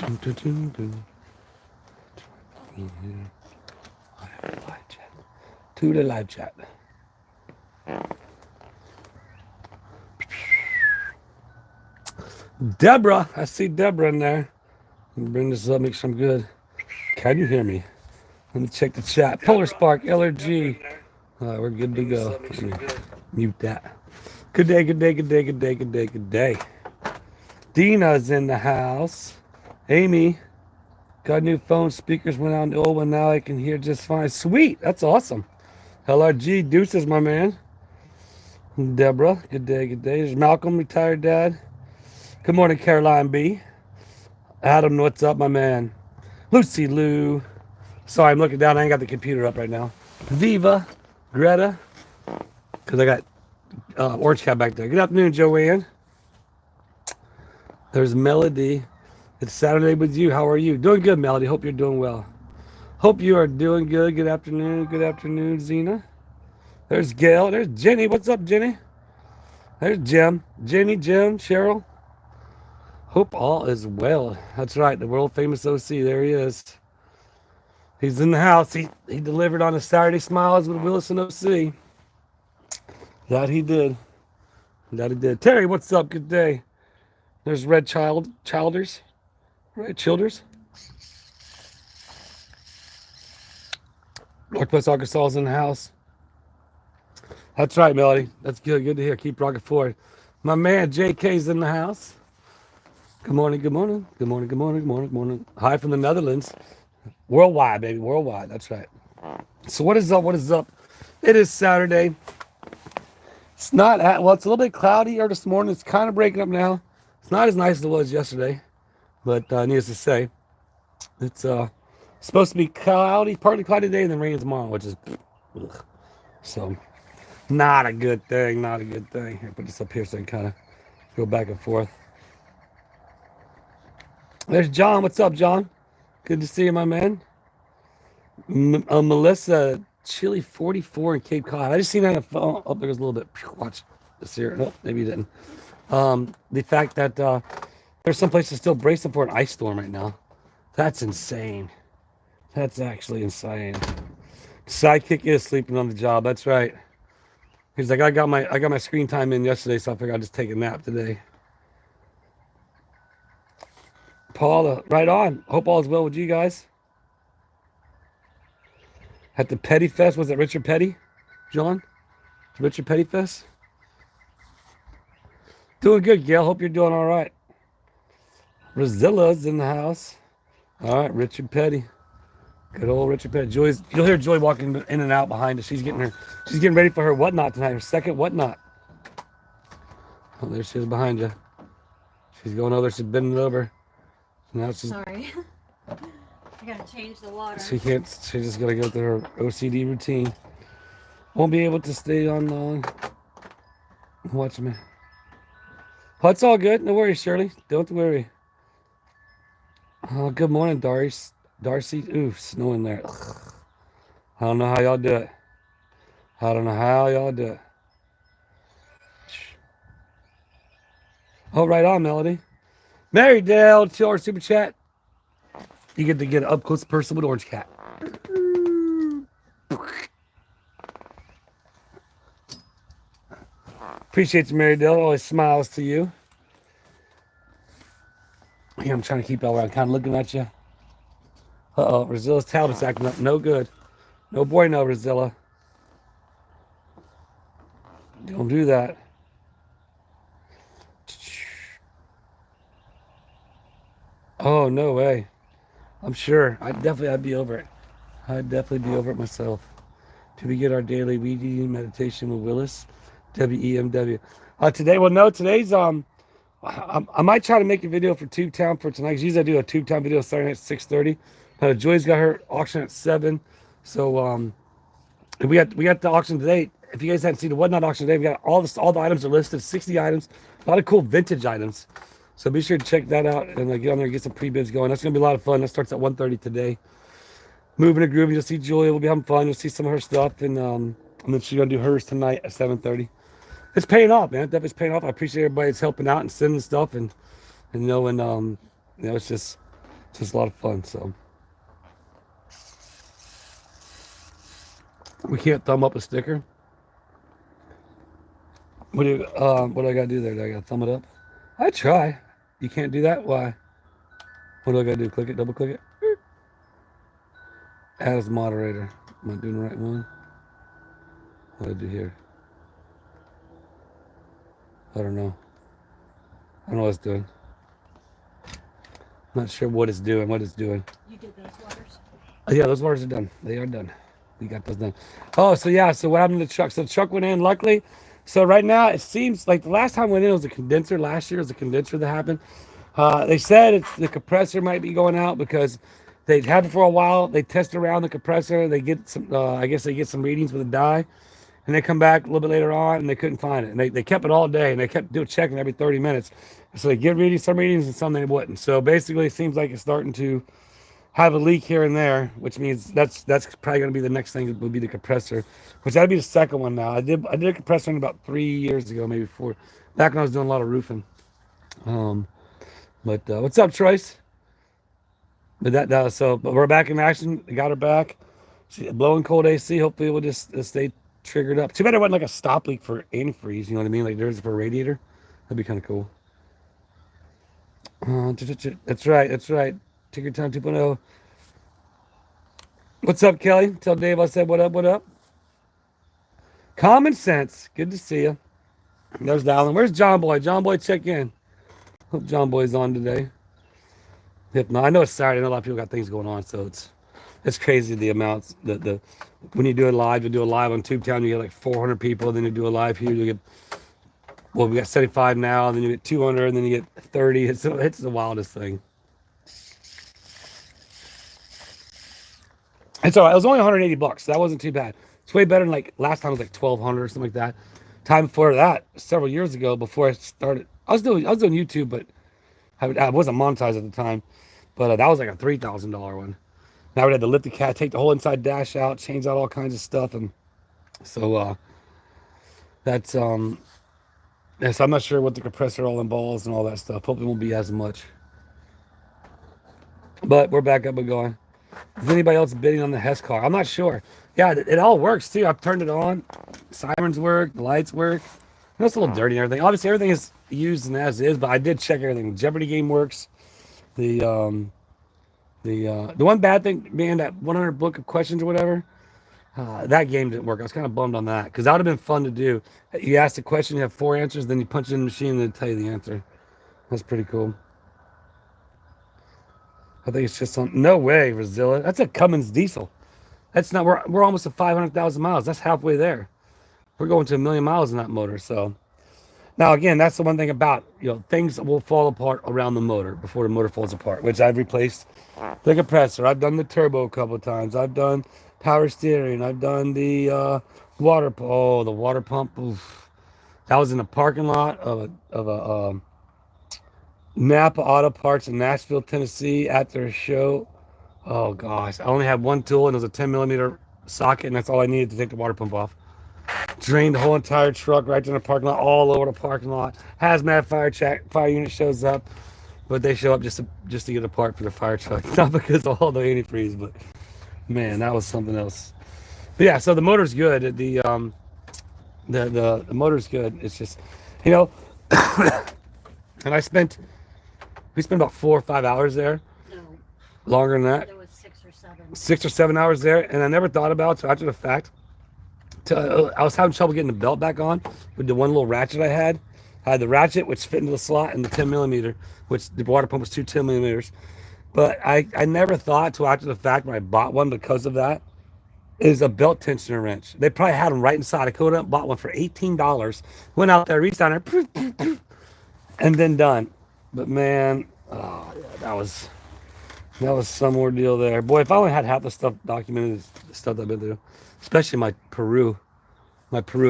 Dun, dun, dun, dun. Live chat. To the live chat. Deborah, I see Deborah in there. Let me bring this up, make sure I'm good. Can you hear me? Let me check the chat. Polar Spark, LRG. All right, we're good to go. Let me mute that. Good day, good day, good day, good day, good day, good day. Dina's in the house. Amy, got new phone speakers, went out in the old one. Now I can hear just fine. Sweet, that's awesome. LRG, deuces, my man. Deborah, good day, good day. There's Malcolm, retired dad. Good morning, Caroline B. Adam, what's up, my man? Lucy Lou. Sorry, I'm looking down. I ain't got the computer up right now. Viva, Greta, because I got Orange Cat back there. Good afternoon, Joanne. There's Melody. It's Saturday with you. How are you? Doing good, Melody. Hope you're doing well. Hope you are doing good. Good afternoon. Good afternoon, Zena. There's Gail. There's Jenny. What's up, Jenny? There's Jim. Jenny, Jim, Cheryl. Hope all is well. That's right. The world famous OC. There he is. He's in the house. He delivered on a Saturday Smiles with Willis and OC. That he did. That he did. Terry, what's up? Good day. There's Red Childers. Red Childers. Northwest Arkansas is in the house. That's right, Melody. That's good. Good to hear. Keep rocking forward. My man JK's in the house. Good morning, good morning. Good morning, good morning, good morning, good morning. Hi from the Netherlands. Worldwide, baby. Worldwide. That's right. So what is up? What is up? It is Saturday. It's not well, it's a little bit cloudier this morning. It's kind of breaking up now. It's not as nice as it was yesterday. But needless to say, it's supposed to be cloudy, partly cloudy today, and then rain tomorrow, which is ugh. So not a good thing. Not a good thing. Here, put this up here so I can kind of go back and forth. There's John. What's up, John? Good to see you, my man. Melissa, Chili 44 in Cape Cod. I just seen that on the phone. Oh, there's a little bit. Watch this here. Oh, maybe you didn't. The fact that there's some places still bracing for an ice storm right now. That's insane. That's actually insane. Sidekick is sleeping on the job. That's right. He's like, I got my screen time in yesterday, so I figured I'll just take a nap today. Paula, right on. Hope all is well with you guys. At the Petty Fest, was it Richard Petty, John? Richard Petty Fest? Doing good, Gail. Hope you're doing all right. Rozilla's in the house. All right, Richard Petty. Good old Richard Petty. You'll hear Joy walking in and out behind us. She's getting ready for her whatnot tonight, her second whatnot. Oh, there she is behind you. She's going over, she's bending over. Now she's sorry. I gotta change the water. She's just gonna go through her OCD routine. Won't be able to stay on long. Watch me. Oh, it's all good. No worries, Shirley. Don't worry. Oh, good morning, Darcy. Ooh, snowing there. Ugh. I don't know how y'all do it. I don't know how y'all do it. Oh, right on, Melody. Mary Dale, $2 super chat. You get to get an up close person with Orange Cat. Appreciate you, Mary Dale. Always smiles to you. Here, I'm trying to keep y'all around, kind of looking at you. Uh-oh, Rozilla's tablet's acting up. No good. No bueno, Rozilla. Don't do that. Oh, no way. I'm sure. I'd be over it. I'd definitely be over it myself. Do we get our daily weed eating meditation with Willis? WEMW. Today's I might try to make a video for Tubetown for tonight. Usually I do a Tubetown video starting at 6:30. Joy's got her auction at 7. So we got the auction today. If you guys haven't seen the whatnot auction today, we got all the items are listed, 60 items, a lot of cool vintage items. So be sure to check that out and get on there and get some pre-bids going. That's gonna be a lot of fun. That starts at 1:30 today. Moving and grooving. You'll see Julia. We'll be having fun. You'll see some of her stuff, and then she's gonna do hers tonight at 7:30. It's paying off, man. Definitely paying off. I appreciate everybody that's helping out and sending stuff, and it's just It's just a lot of fun. So we can't thumb up a sticker. What do I gotta do there? Do I gotta thumb it up? I try. You can't do that? Why? What do I gotta do? Click it, double click it. Add as moderator. Am I doing the right one? What do I do here? I don't know. I don't know what it's doing. I'm not sure what it's doing. What it's doing. You did those waters? Oh, yeah, those waters are done. They are done. We got those done. Oh, so yeah. So what happened to the truck? So the truck went in. Luckily, so right now it seems like the last time I went in was a condenser. Last year was a condenser that happened. They said it's the compressor might be going out because they've had it for a while. They test around the compressor. They get some. I guess they get some readings with a dye. And they come back a little bit later on and they couldn't find it. And they kept it all day and they kept checking every 30 minutes. So they get readings, some readings and some they wouldn't. So basically it seems like it's starting to have a leak here and there, which means that's probably going to be the next thing would be the compressor, which that'd be the second one now. I did a compressor about 3 years ago, maybe 4, back when I was doing a lot of roofing. But what's up, Troyce? But so we're back in action. We got her back. Blowing cold AC. Hopefully it will just stay triggered up. Too bad it wasn't like a stop leak for antifreeze, you know what I mean? Like there's for a radiator. That'd be kind of cool. That's right. Ticker Town 2.0. What's up, Kelly? Tell Dave I said what up. Common sense. Good to see you. There's Alan. Where's John Boy? John Boy, check in. Hope John Boy's on today. If not, I know it's Saturday. I know a lot of people got things going on, so it's crazy the amounts. The when you do it live, you do a live on Tubetown, you get like 400 people. Then you do a live here, you get we got 75 now. And then you get 200, and then you get 30. It's the wildest thing. It's all right. It was only 180 bucks. So that wasn't too bad. It's way better than like last time it was like 1,200 or something like that. Time before that, several years ago, before I started, I was doing YouTube, but I wasn't monetized at the time. But that was like a $3,000 one. Now we had to lift the cat, take the whole inside dash out, change out all kinds of stuff, and so that's so I'm not sure what the compressor all involves and all that stuff. Hopefully it won't be as much. But we're back up and going. Is anybody else bidding on the Hess car? I'm not sure. Yeah, it all works too. I've turned it on. Sirens work, the lights work. I know it's a little dirty and everything. Obviously everything is used and as is, but I did check everything. The Jeopardy game works. The one bad thing being that 100 book of questions or whatever, that game didn't work. I was kind of bummed on that because that would have been fun to do. You ask the question, you have 4 answers, then you punch it in the machine and they tell you the answer. That's pretty cool. I think it's just on. No way, Razilla. That's a Cummins diesel. That's not. We're almost at 500,000 miles. That's halfway there. We're going to 1 million miles in that motor. So now again, that's the one thing about things will fall apart around the motor before the motor falls apart. Which I've replaced the compressor. I've done the turbo a couple of times. I've done power steering. I've done the water. Oh, the water pump. Oof. That was in the parking lot of a Napa Auto Parts in Nashville, Tennessee at their show. Oh gosh, I only had one tool and it was a 10mm socket, and that's all I needed to take the water pump off. Drained the whole entire truck right in the parking lot, all over the parking lot. Hazmat fire unit shows up, but they show up just to get a part for the fire truck, not because of all the antifreeze, but man, that was something else. But yeah, so the motor's good. The motor's good. It's just, and we spent about 4 or 5 hours there. No. Longer than that. There was 6 or 7. 6 or 7 hours there, and I never thought about it until after the fact. I was having trouble getting the belt back on with the one little ratchet I had. I had the ratchet, which fit into the slot, and the 10mm, which the water pump was 2 10mm. But I never thought till after the fact when I bought one because of that, is a belt tensioner wrench. They probably had them right inside. I could have bought one for $18. Went out there, reached down there, and then done. But man, oh yeah, that was some ordeal there. Boy, if I only had half the stuff documented, the stuff I've been through, especially my Peru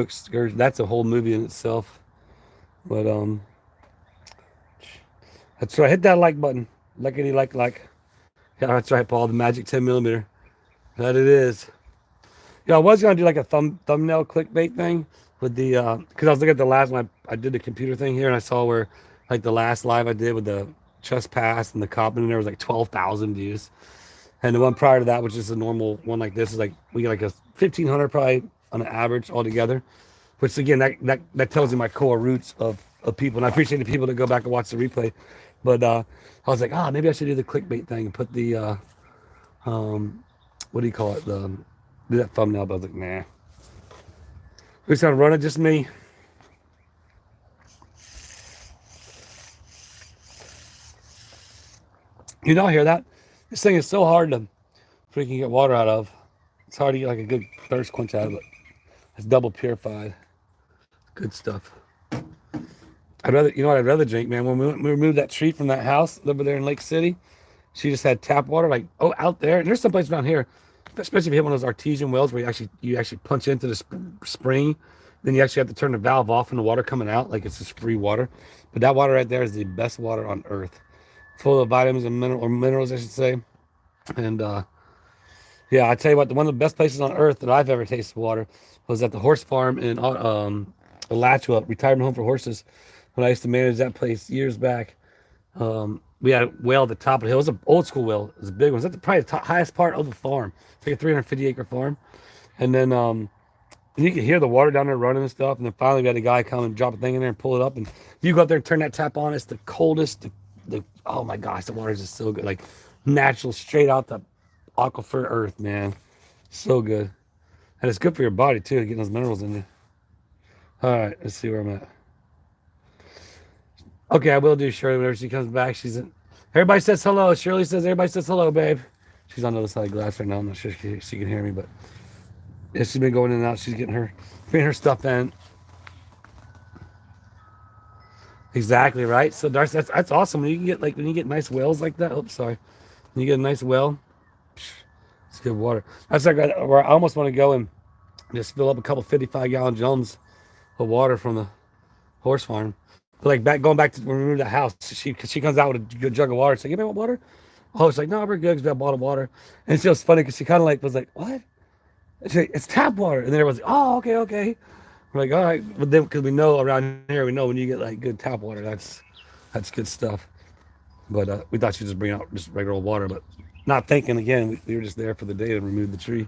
excursion. That's a whole movie in itself. But that's right. Hit that like button. Likety like. Yeah, that's right, Paul. The magic 10mm. That it is. Yeah, I was gonna do like a thumbnail clickbait thing with the because I was looking at the last one I did the computer thing here, and I saw where like the last live I did with the Trespass and the cop, and there was like 12,000 views. And the one prior to that, which is a normal one like this, is like we get like a 1,500 probably on an average altogether. Which again, that tells you my core roots of people, and I appreciate the people that go back and watch the replay. But I was like, maybe I should do the clickbait thing and put the what do you call it? Do that thumbnail. But I was like, nah. Who's gonna run it? Just me. You don't hear that? This thing is so hard to freaking get water out of. It's hard to get like a good thirst quench out of it. It's double purified. Good stuff. I'd rather, you know what I'd rather drink, man? When we removed that tree from that house over there in Lake City, she just had tap water, like, out there. And there's some place around here, especially if you hit one of those artesian wells where you actually punch into the spring, then you actually have to turn the valve off and the water coming out, like it's just free water. But that water right there is the best water on earth, full of vitamins and minerals, I should say. And yeah, I tell you what, one of the best places on earth that I've ever tasted water was at the horse farm in Alachua, retirement home for horses. When I used to manage that place years back, we had a well at the top of the hill. It was an old school well. It was a big one. It was at probably the highest part of the farm. It's like a 350-acre farm. And then you could hear the water down there running and stuff. And then finally we had a guy come and drop a thing in there and pull it up. And you go up there and turn that tap on. It's the coldest. Oh my gosh, the water is just so good. Like natural, straight out the aquifer earth, man. So good. And it's good for your body too, getting those minerals in you. All right, let's see where I'm at. Okay, I will do Shirley whenever she comes back. Everybody says hello. Shirley says everybody says hello, babe. She's on the other side of the glass right now. I'm not sure if she can hear me, but yeah, she's been going in and out. She's getting her stuff in. Exactly right. So Darcy, that's awesome. When you get nice wells like that. Oops, sorry. When you get a nice well, it's good water. That's like where I almost want to go and just fill up a couple 55-gallon drums of water from the horse farm. But like going back to when we moved the house, she comes out with a good jug of water. It's like, you want water? Oh, it's like, no, we're good because we have bottled water. And it's just funny because she kind of like was like, what? She's like, it's tap water. And then everyone's like, oh, okay. We're like, all right. But then because we know around here, we know when you get like good tap water, that's good stuff. But we thought she'd just bring out just regular old water, but not thinking again, we were just there for the day to remove the tree.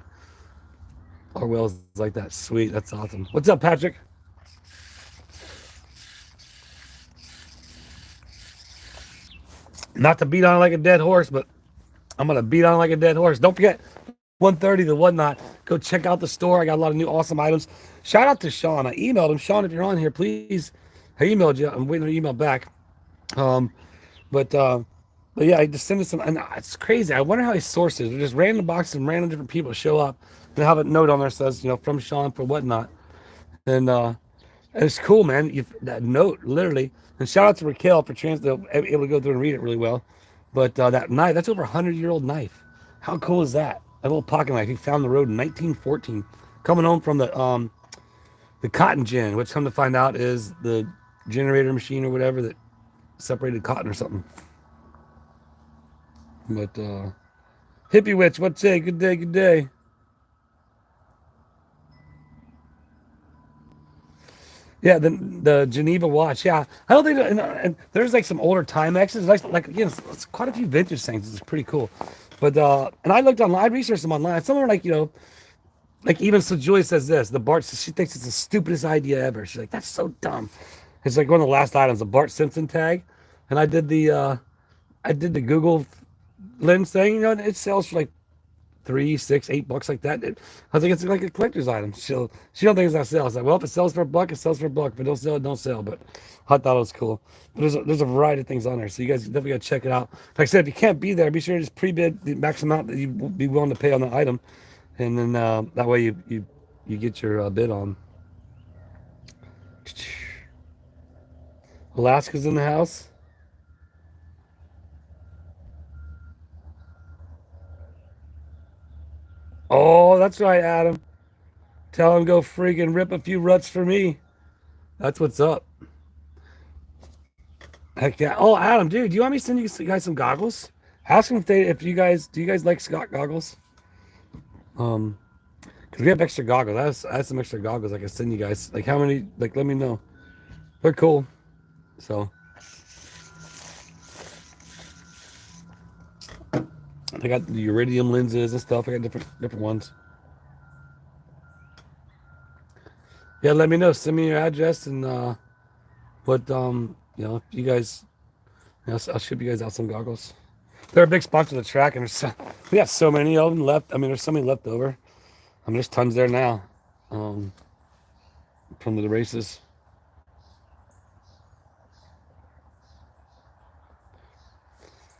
Our well's like that. Sweet. That's awesome. What's up, Patrick? Not to beat on like a dead horse, but I'm going to beat on like a dead horse. Don't forget, 1:30 to whatnot. Go check out the store. I got a lot of new awesome items. Shout out to Sean. I emailed him. Sean, if you're on here, please. I emailed you. I'm waiting for your email back. But yeah, I just sent us some, and it's crazy. I wonder how he sources. They're just random boxes and random different people show up. And have a note on there that says, from Sean for whatnot. And it's cool, man. That note, literally. And shout out to Raquel for able to go through and read it really well. But that knife, that's over a 100-year-old knife. How cool is that? A little pocket knife he found on the road in 1914, coming home from the cotton gin, which come to find out is the generator machine or whatever that separated cotton or something. But Hippie Witch, what's say? Good day. Yeah, the Geneva watch. Yeah, I don't think. And there's like some older Timexes. Like again, it's quite a few vintage things. It's pretty cool. But and I looked online, I researched them online. Some are like like even so. Julie says this: the Bart. She thinks it's the stupidest idea ever. She's like, that's so dumb. It's like one of the last items, the Bart Simpson tag, and I did the Google lens thing. And it sells for like $3, $6, $8 like that. I was like, it's like a collector's item. She don't think it's not sell. I was like, well, if it sells for $1, it sells for $1. If it don't sell, it don't sell. But I thought it was cool. But there's a variety of things on there, so you guys definitely gotta check it out. Like I said, if you can't be there, be sure to just pre-bid the max amount that you be willing to pay on the item, and then that way you get your bid on. Alaska's in the house. Oh, that's right, Adam. Tell him go freaking rip a few ruts for me. That's what's up. Heck yeah. Oh, Adam, dude, do you want me to send you guys some goggles? Ask them if do you guys like Scott goggles? Because we have extra goggles. I have some extra goggles I can send you guys. Like how many? Like let me know. They're cool. So I got the iridium lenses and stuff. I got different ones. Yeah, let me know. Send me your address and what if you guys, I'll ship you guys out some goggles. They're a big sponsor of the track, and we got so many of them left. I mean, there's so many left over. I mean, there's tons there now from the races.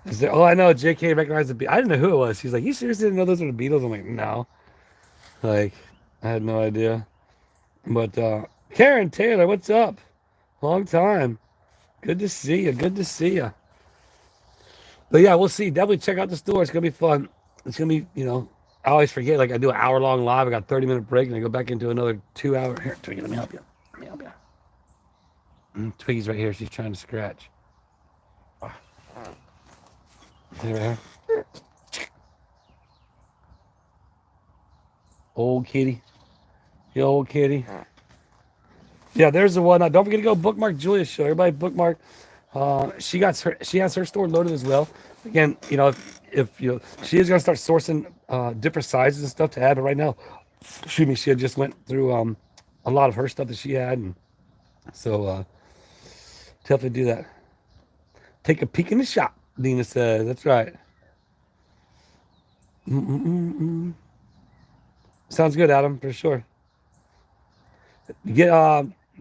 Is there? Oh, I know. JK recognized the Beatles. I didn't know who it was. He's like, "You seriously didn't know those were the Beatles?" I'm like, "No." Like, I had no idea. But Karen Taylor, what's up? Long time. Good to see you. Good to see you. But yeah, we'll see. Definitely check out the store. It's gonna be fun. It's gonna be, I always forget. Like I do an hour-long live. I got 30-minute break, and I go back into another 2 hour. Here, Twiggy, let me help you. Let me help you. Twiggy's right here. She's trying to scratch. See right here. Old kitty. The old kitty. Yeah, there's the one. Don't forget to go bookmark Julia's show. Everybody bookmark. She has her store loaded as well. Again, if she is gonna start sourcing different sizes and stuff to add, but right now, excuse me, she had just went through a lot of her stuff that she had, and so definitely do that. Take a peek in the shop, Dina says. That's right. Sounds good, Adam, for sure.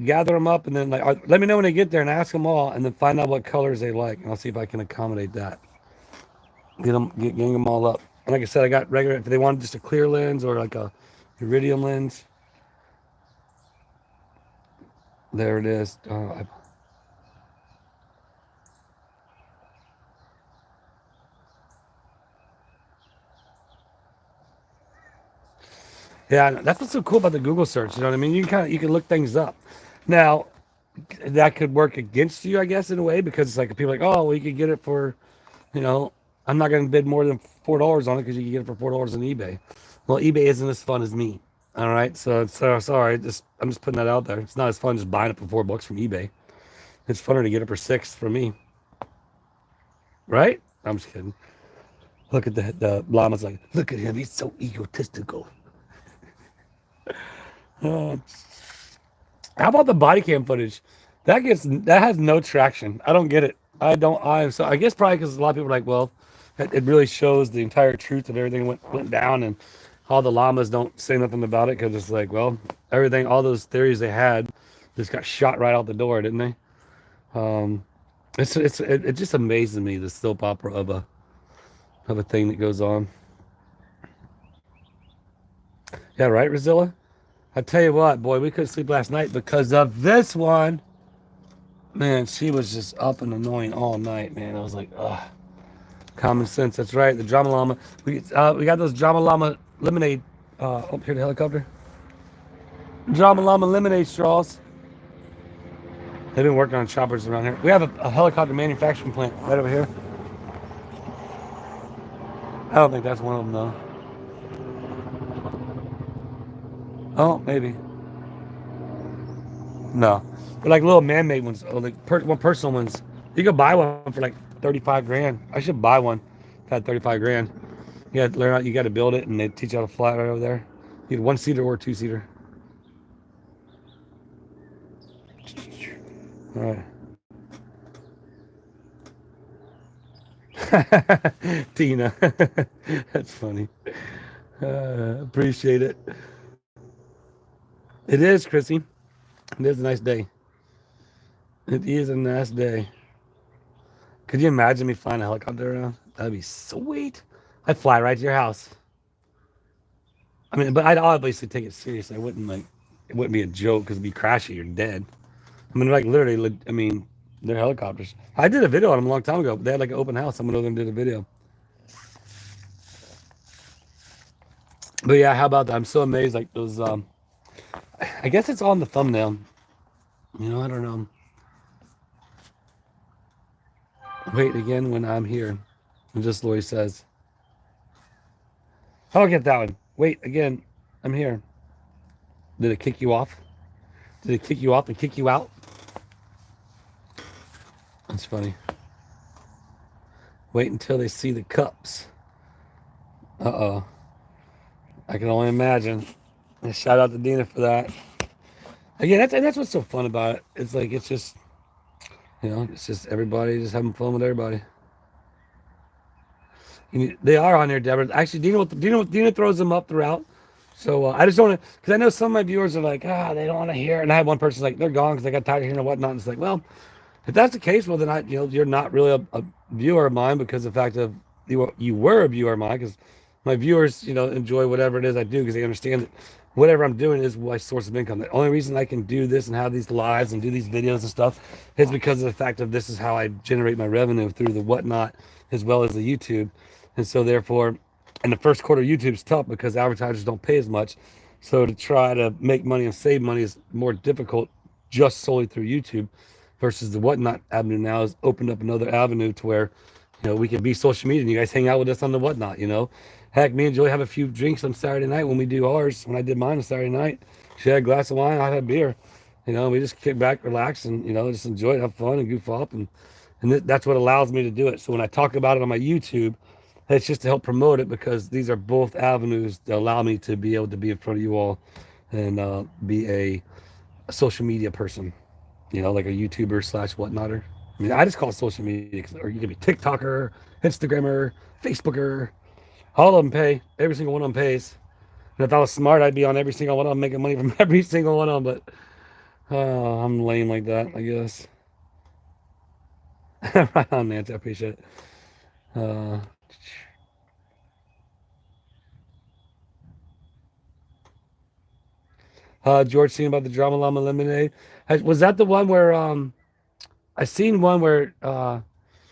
Gather them up, and then let me know when they get there, and ask them all, and then find out what colors they like, and I'll see if I can accommodate that. Gang them all up. And like I said, I got regular. If they wanted just a clear lens or like a iridium lens, there it is. Yeah, that's what's so cool about the Google search. You know what I mean? You can look things up. Now, that could work against you, I guess, in a way, because it's like people are like, oh, well, you could get it for, I'm not going to bid more than $4 on it because you can get it for $4 on eBay. Well, eBay isn't as fun as me. All right, so sorry, I'm just putting that out there. It's not as fun just buying it for $4 from eBay. It's funner to get it for $6 from me. Right? I'm just kidding. Look at the llama's like, look at him, he's so egotistical. How about the body cam footage? That has no traction. I don't get it. I guess probably because a lot of people are like, well, it really shows the entire truth of everything went down, and all the llamas don't say nothing about it because it's like, well, everything, all those theories they had just got shot right out the door, didn't they? It just amazes me, the soap opera of a thing that goes on. Yeah, right, Rosilla? I tell you what, boy, we couldn't sleep last night because of this one. Man, she was just up and annoying all night, man. I was like, ugh. Common sense, that's right. The drama llama. We got those drama llama lemonade. Up here, the helicopter. Drama llama lemonade straws. They've been working on choppers around here. We have a helicopter manufacturing plant right over here. I don't think that's one of them, though. Oh, maybe. No. They're like little man-made ones, or like one personal ones. You could buy one for like 35 grand. I should buy one. Had 35 grand. You got to learn how. You got to build it, and they teach you how to fly right over there. You get 1-seater or 2-seater. All right. Tina. That's funny. Appreciate it. It is, Chrissy. It is a nice day. It is a nice day. Could you imagine me flying a helicopter around? That'd be sweet. I'd fly right to your house. I mean, but I'd obviously take it seriously. I wouldn't it wouldn't be a joke because it'd be crashing. You're dead. I mean, like literally, I mean, they're helicopters. I did a video on them a long time ago, but they had like an open house. Someone over there did a video. But yeah, how about that? I'm so amazed. Like those, I guess it's on the thumbnail. I don't know. Wait again when I'm here. And just Lori says. I'll get that one. Wait again. I'm here. Did it kick you off? Did it kick you off and kick you out? That's funny. Wait until they see the cups. Uh-oh. I can only imagine. And shout out to Dina for that. Again, that's what's so fun about it. It's like it's just it's just everybody just having fun with everybody. They are on there, Deborah. Actually, Dina throws them up throughout. So I just don't want to, because I know some of my viewers are like, they don't want to hear it. And I had one person like, they're gone because they got tired of hearing and whatnot. And it's like, well, if that's the case, well, then you're not really a viewer of mine because of the fact of you were a viewer of mine because my viewers, enjoy whatever it is I do because they understand that whatever I'm doing is my source of income. The only reason I can do this and have these lives and do these videos and stuff is because of the fact of this is how I generate my revenue through the whatnot as well as the YouTube. And so therefore, in the first quarter, YouTube's tough because advertisers don't pay as much. So to try to make money and save money is more difficult just solely through YouTube versus the whatnot avenue now has opened up another avenue to where, we can be social media and you guys hang out with us on the whatnot, Heck, me and Joey have a few drinks on Saturday night when we do ours. When I did mine on Saturday night, she had a glass of wine, I had a beer. We just kick back, relax, and just enjoy it, have fun, and goof off, and that's what allows me to do it. So when I talk about it on my YouTube, it's just to help promote it because these are both avenues that allow me to be able to be in front of you all and be a social media person, like a YouTuber slash whatnotter. I mean, I just call it social media, or you can be TikToker, Instagrammer, Facebooker. All of them pay. Every single one of them pays. And if I was smart, I'd be on every single one of them, making money from every single one of them. But I'm lame like that, I guess. Right on, Nancy. I appreciate it. George, seen about the Drama Llama Lemonade. Was that the one where I seen one where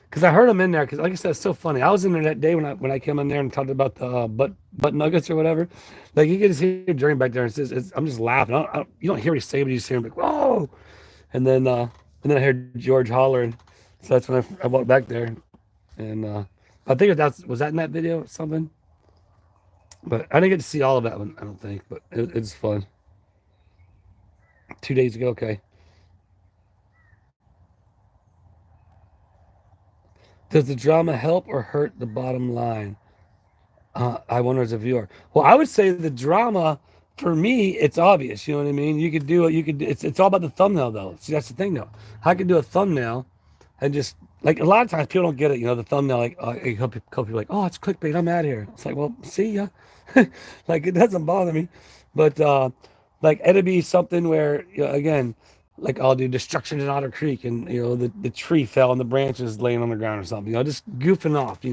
because I heard him in there because like I said, it's so funny. I was in there that day when I came in there and talked about the butt nuggets or whatever. Like you can just hear Jeremy back there and I'm just laughing. You don't hear what he's saying, but you just hear him like whoa, and then I heard George hollering. So that's when I walked back there, and I think was that in that video or something. But I didn't get to see all of that one. I don't think, but it's fun. 2 days ago, okay. Does the drama help or hurt the bottom line? I wonder as a viewer. Well, I would say the drama for me, it's obvious. You know what I mean? You could do it. It's all about the thumbnail though. See, that's the thing though. I could do a thumbnail and just like a lot of times people don't get it. The thumbnail like a couple people like, oh, it's clickbait. I'm out of here. It's like, well, see ya. Like it doesn't bother me, but like it'd be something where again like I'll do destruction in Otter Creek and the tree fell and the branches laying on the ground or something, just goofing off,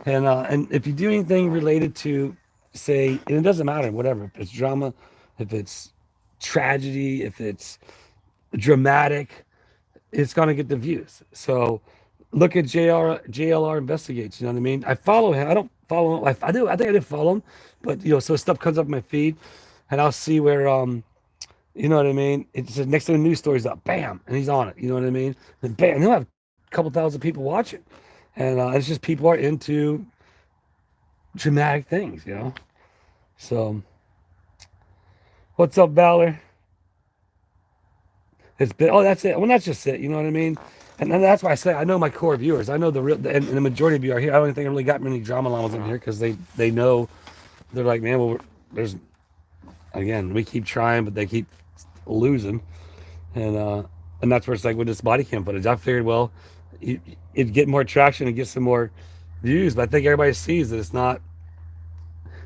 and if you do anything related to say, and it doesn't matter, whatever, if it's drama, if it's tragedy, if it's dramatic, it's going to get the views. So look at JLR Investigates, you know what I mean? I follow him. I don't follow him. I do. I think I did follow him, but so stuff comes up my feed and I'll see where, you know what I mean? It's just next to the news story's up, bam, and he's on it. You know what I mean? And bam, he'll have a couple thousand people watching, and it's just people are into dramatic things, So, what's up, Valor? It's been that's it. Well, that's just it. You know what I mean? And that's why I say I know my core viewers. I know and the majority of you are here. I don't think I really got many drama llamas in here because they know they're like, man, well, there's again we keep trying, but they keep losing, and that's where it's like with this body cam footage. I figured, well, it'd get more traction and get some more views, but I think everybody sees that it's not.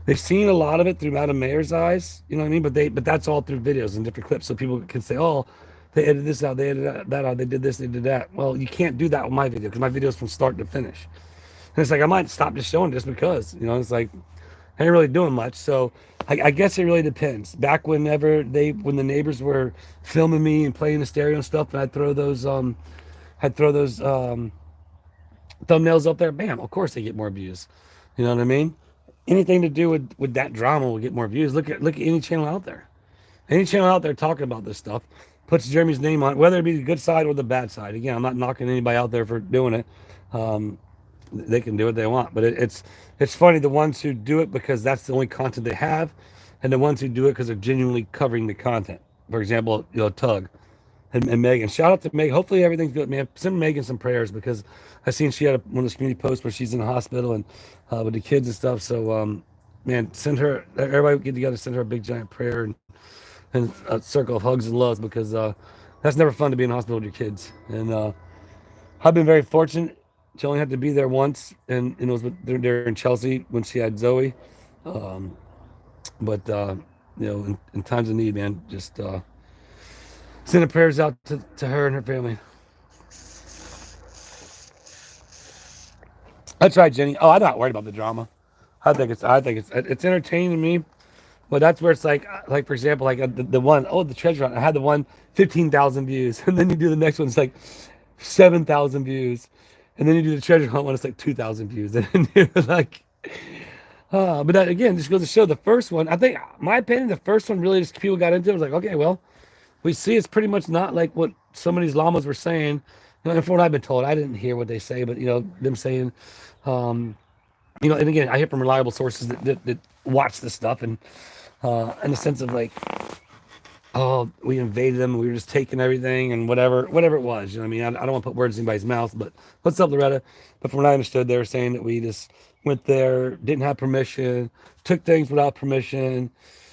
They've seen a lot of it through Madam Mayor's eyes, you know what I mean? But that's all through videos and different clips, so people can say, oh, they edited this out, they edited that out, they did this, they did that. Well, you can't do that with my video because my video is from start to finish. And it's like I might stop just showing just because, it's like I ain't really doing much. So I guess it really depends. Back when the neighbors were filming me and playing the stereo and stuff, and I'd throw those thumbnails up there, bam, of course they get more views. You know what I mean? Anything to do with that drama will get more views. Look at any channel out there. Any channel out there talking about this stuff puts Jeremy's name on it, whether it be the good side or the bad side. Again, I'm not knocking anybody out there for doing it. They can do what they want, but it's funny, the ones who do it because that's the only content they have, and the ones who do it because they're genuinely covering the content. For example, Tug. and Megan. Shout out to Megan. Hopefully everything's good, man. Send Megan some prayers because I seen she had one of those community posts where she's in the hospital and with the kids and stuff. So, man, send her. Everybody get together, send her a big giant prayer and a circle of hugs and loves because that's never fun to be in the hospital with your kids. And I've been very fortunate. She only had to be there once, and it was they're in Chelsea when she had Zoe. Um, but in times of need, man, just sending prayers out to her and her family. That's right, Jenny. Oh, I'm not worried about the drama. I think it's entertaining to me. But that's where it's like for example, like the one, the treasure hunt. I had the one 15,000 views, and then you do the next one, it's like 7,000 views, and then you do the treasure hunt one, it's like 2,000 views, and you're like, but that again just goes to show the first one. I think, my opinion, the first one really just people got into it. It was like, okay, well, we see it's pretty much not like what some of these llamas were saying. And from what I've been told, I didn't hear what they say, but them saying, um, and again, I hear from reliable sources that watch this stuff, and in the sense of like, oh, we invaded them, we were just taking everything and whatever it was. You know what I mean? I don't want to put words in anybody's mouth, but what's up, Loretta? But from what I understood, they were saying that we just went there, didn't have permission, took things without permission.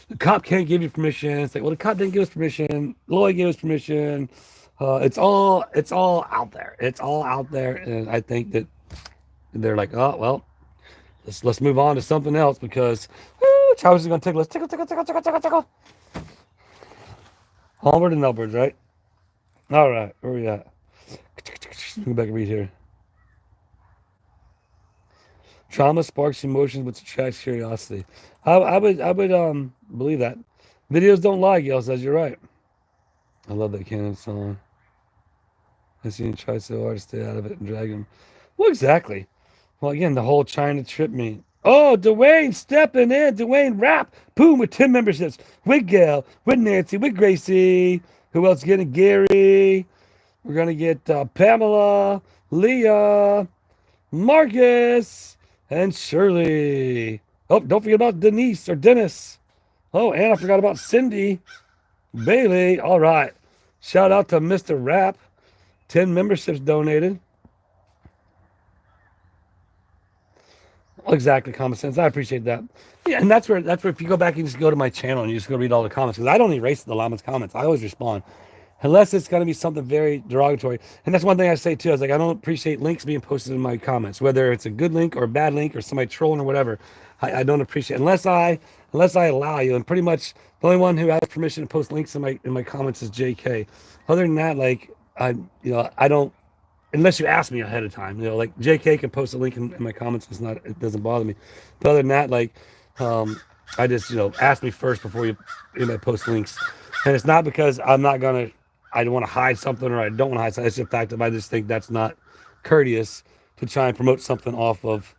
The cop can't give you permission. It's like, well, the cop didn't give us permission. Lloyd gave us permission. It's all out there. It's all out there, and I think that they're like, oh well, let's move on to something else because Travis is gonna tickle us. Tickle, tickle, tickle, tickle, tickle, tickle. Onward and upwards, right? All right, where we at? Go back and read here. Trauma sparks emotions, which attracts curiosity. I would believe that. Videos don't lie, Gail says. You're right. I love that Canon song. I seen him try so hard to stay out of it and drag him. Well, exactly. Well, again, the whole trying to trip me. Oh, Dwayne stepping in. Dwayne rap. Boom, with 10 memberships. With Gail, with Nancy, with Gracie. Who else getting? Gary. We're going to get Pamela, Leah, Marcus, and Shirley. Oh, don't forget about Denise or Dennis. Oh, and I forgot about Cindy. Bailey. All right. Shout out to Mr. Rap. 10 memberships donated. Exactly, common sense. I appreciate that. Yeah, and that's where if you go back and just go to my channel and you just go read all the comments, because I don't erase the llama's comments. I always respond. Unless it's going to be something very derogatory. And that's one thing I say too. I was like, I don't appreciate links being posted in my comments, whether it's a good link or a bad link or somebody trolling or whatever. I don't appreciate it. Unless I allow you. And pretty much the only one who has permission to post links in my comments is JK. Other than that, like I don't, unless you ask me ahead of time, like JK can post a link in my comments. It doesn't bother me. But other than that, like, I just, ask me first before you post links. And it's not because I don't want to hide something or I don't want to hide something. It's the fact that I just think that's not courteous to try and promote something off of,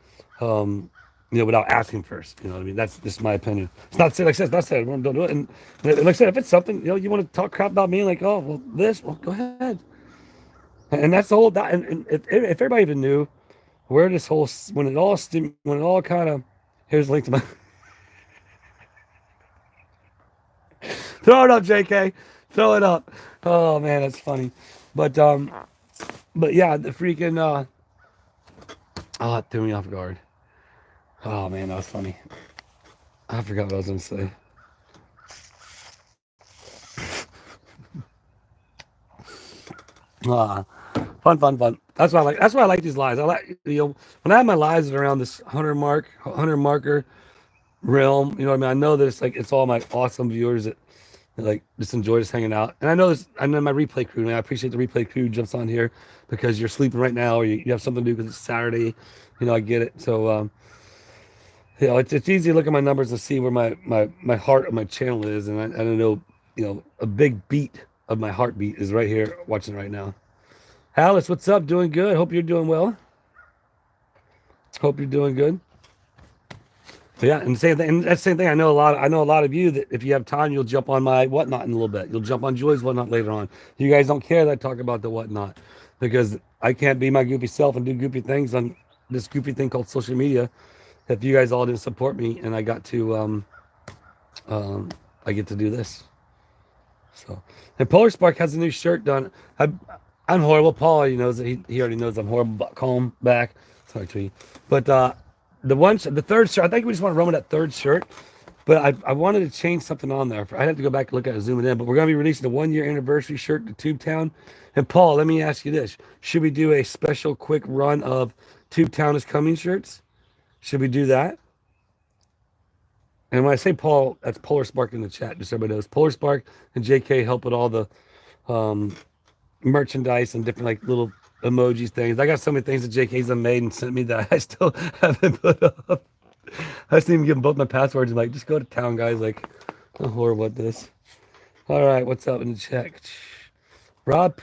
without asking first. You know what I mean? That's just my opinion. It's not said, like I said, it's not said, don't do it. And like I said, if it's something, you want to talk crap about me, like, oh, well, go ahead. And that's the whole, and if everybody even knew where this whole, when it all kind of, here's a link to my, throw it up, JK, throw it up. Oh man, that's funny. But yeah, the freaking, it threw me off guard. Oh man, that was funny. I forgot what I was going to say. Fun. That's why I like these lives. I like, when I have my lives around this 100 marker realm, you know what I mean? I know that it's all my awesome viewers that like just enjoy just hanging out. And I know my replay crew, and I appreciate the replay crew jumps on here because you're sleeping right now or you have something to do because it's Saturday. I get it. So it's easy to look at my numbers and see where my heart of my channel is, and I know a big beat of my heartbeat is right here watching right now. Alice, what's up? Doing good. Hope you're doing well. Hope you're doing good. But yeah, and the same thing. And that's the same thing. I know a lot of you that if you have time, you'll jump on my whatnot in a little bit. You'll jump on Joy's whatnot later on. You guys don't care that I talk about the whatnot because I can't be my goofy self and do goofy things on this goofy thing called social media. If you guys all didn't support me, and I got to, I get to do this. So, and Polar Spark has a new shirt done. I'm horrible. Paul already knows that he already knows I'm horrible. But calm back. Sorry, Tweety. But the third shirt, I think we just want to run with that third shirt. But I wanted to change something on there. I'd have to go back and look at it, zoom it in. But we're going to be releasing a 1-year anniversary shirt to Tubetown. And Paul, let me ask you this. Should we do a special quick run of Tubetown is Coming shirts? Should we do that? And when I say Paul, that's Polar Spark in the chat, just so everybody knows. Polar Spark and JK help with all the merchandise and different like little emojis things. I got so many things that JK's done made and sent me that I still haven't put up. I just even give them both my passwords and like, just go to town, guys. Like, I'm horrible at this. All right, what's up in the chat? Rob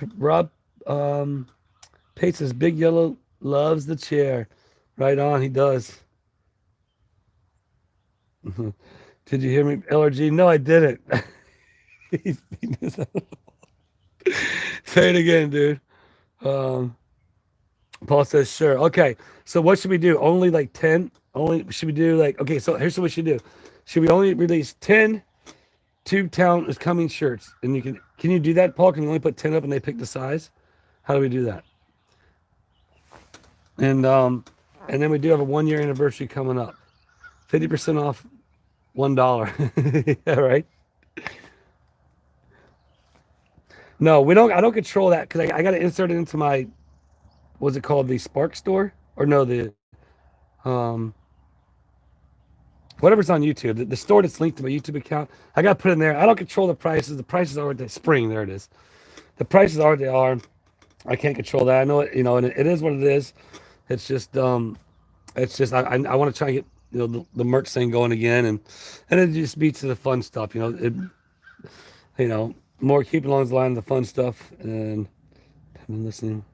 Pace says Big Yellow loves the chair. Right on, he does. Did you hear me, LRG? No, I didn't. Say it again, dude. Paul says, sure. Okay, so what should we do? Only like 10? Only should we do like, okay, so here's what we should do. Should we only release 10 Tubetown is Coming shirts? And can you do that, Paul? Can you only put 10 up and they pick the size? How do we do that? And then we do have a 1-year anniversary coming up. 50% off $1. Yeah, right? No, we don't. I don't control that because I got to insert it into my, what's it called, the Spark store? Or no, the whatever's on YouTube, the store that's linked to my YouTube account. I got to put in there. I don't control the prices. The prices are the spring. There it is. The prices are what they are. I can't control that. I know it. And it is what it is. It's just I want to try and get the merch thing going again, and it just beats to the fun stuff. More keeping along the line of the fun stuff, and I've been listening.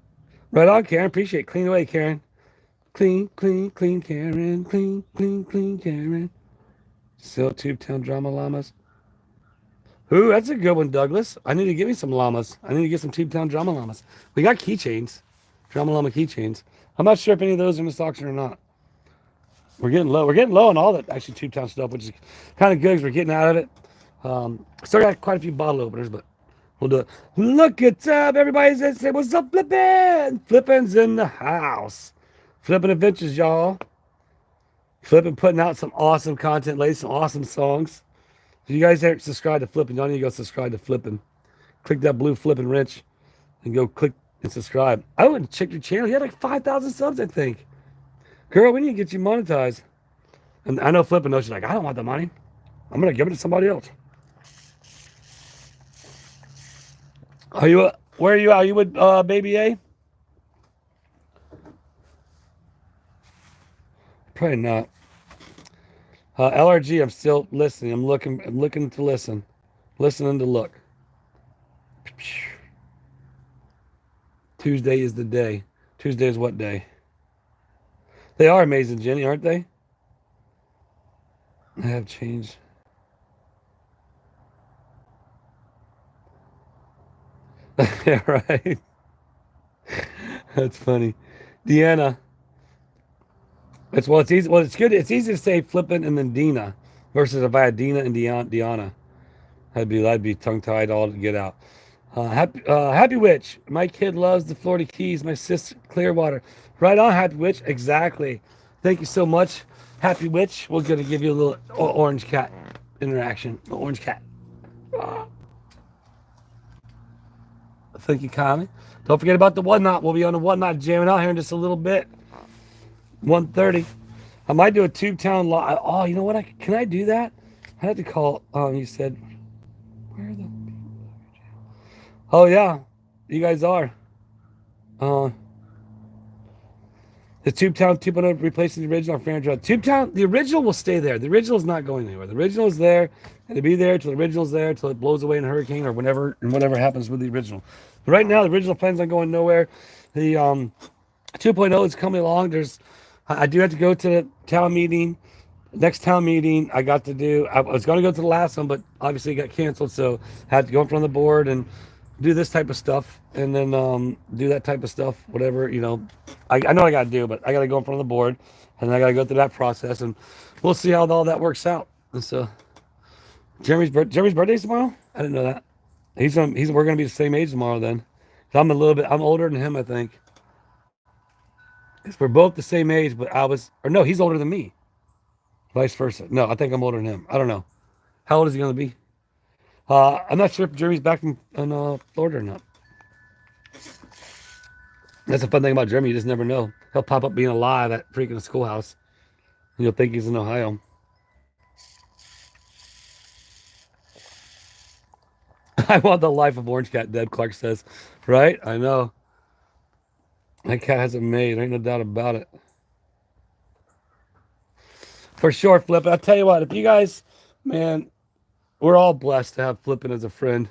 Right on, Karen. Appreciate it. Clean away, Karen. Clean, clean, clean, Karen. Clean, clean, clean, Karen. Still Tubetown Drama Llamas. Ooh, that's a good one, Douglas. I need to get me some llamas. I need to get some Tubetown Drama Llamas. We got keychains. Drama Llama keychains. I'm not sure if any of those are in this auction or not. We're getting low. We're getting low on all that actually Tubetown stuff, which is kind of good because we're getting out of it. Still got quite a few bottle openers, but we'll do it. Look at everybody's say, what's up, Flippin'? Flippin's in the house. Flippin' Adventures, y'all. Flippin' putting out some awesome content lately, some awesome songs. If you guys aren't subscribed to Flippin', y'all need to go subscribe to Flippin'. Click that blue Flippin' wrench and go click and subscribe. I wouldn't check your channel. You had like 5,000 subs, I think. Girl, we need to get you monetized. And I know Flippin' knows she's like, I don't want the money. I'm going to give it to somebody else. Where are you? Are you with Baby A? Probably not. LRG, I'm still listening. I'm looking to listen. Listening to look. Tuesday is the day. Tuesday is what day? They are amazing, Jenny, aren't they? I have changed. Yeah, right. That's funny. Deanna. It's easy. Well, it's good. It's easy to say Flippin' and then Dina versus if I had Dina and Deanna. That'd be tongue tied all to get out. Happy Witch. My kid loves the Florida Keys. My sister Clearwater. Right on, Happy Witch. Exactly. Thank you so much, Happy Witch. We're gonna give you a little orange cat interaction. Orange cat. Thank you, Connie. Don't forget about the Whatnot. We'll be on the Whatnot jamming out here in just a little bit. 1:30. I might do a Tubetown live. Oh, you know what? Can I do that? I had to call. You said, where are the people? Oh yeah, you guys are. The Tubetown 2.0 replacing the original Fair and Dry. Tubetown, the original will stay there. The original is not going anywhere. The original is there, and it'll be there till the original's there, till it blows away in a hurricane or whatever happens with the original. But right now, the original plans on going nowhere. The 2.0 is coming along. I do have to go to the town meeting. Next town meeting, I was going to go to the last one, but obviously it got canceled, so I had to go in front of the board and do this type of stuff, and then do that type of stuff, whatever, I know what I got to do, but I got to go in front of the board, and I got to go through that process, and we'll see how all that works out. And so, Jeremy's birthday's tomorrow? I didn't know that. We're gonna be the same age tomorrow then. I'm older than him, I think. 'Cause we're both the same age, but no, he's older than me. Vice versa. No, I think I'm older than him. I don't know. How old is he gonna be? I'm not sure if Jeremy's back in Florida or not. That's the fun thing about Jeremy. You just never know. He'll pop up being alive at freaking schoolhouse. And you'll think he's in Ohio. I want the life of Orange Cat, Deb Clark says. Right? I know. That cat has it made. Ain't no doubt about it. For sure, Flip. I'll tell you what, if you guys, man, we're all blessed to have Flippin as a friend.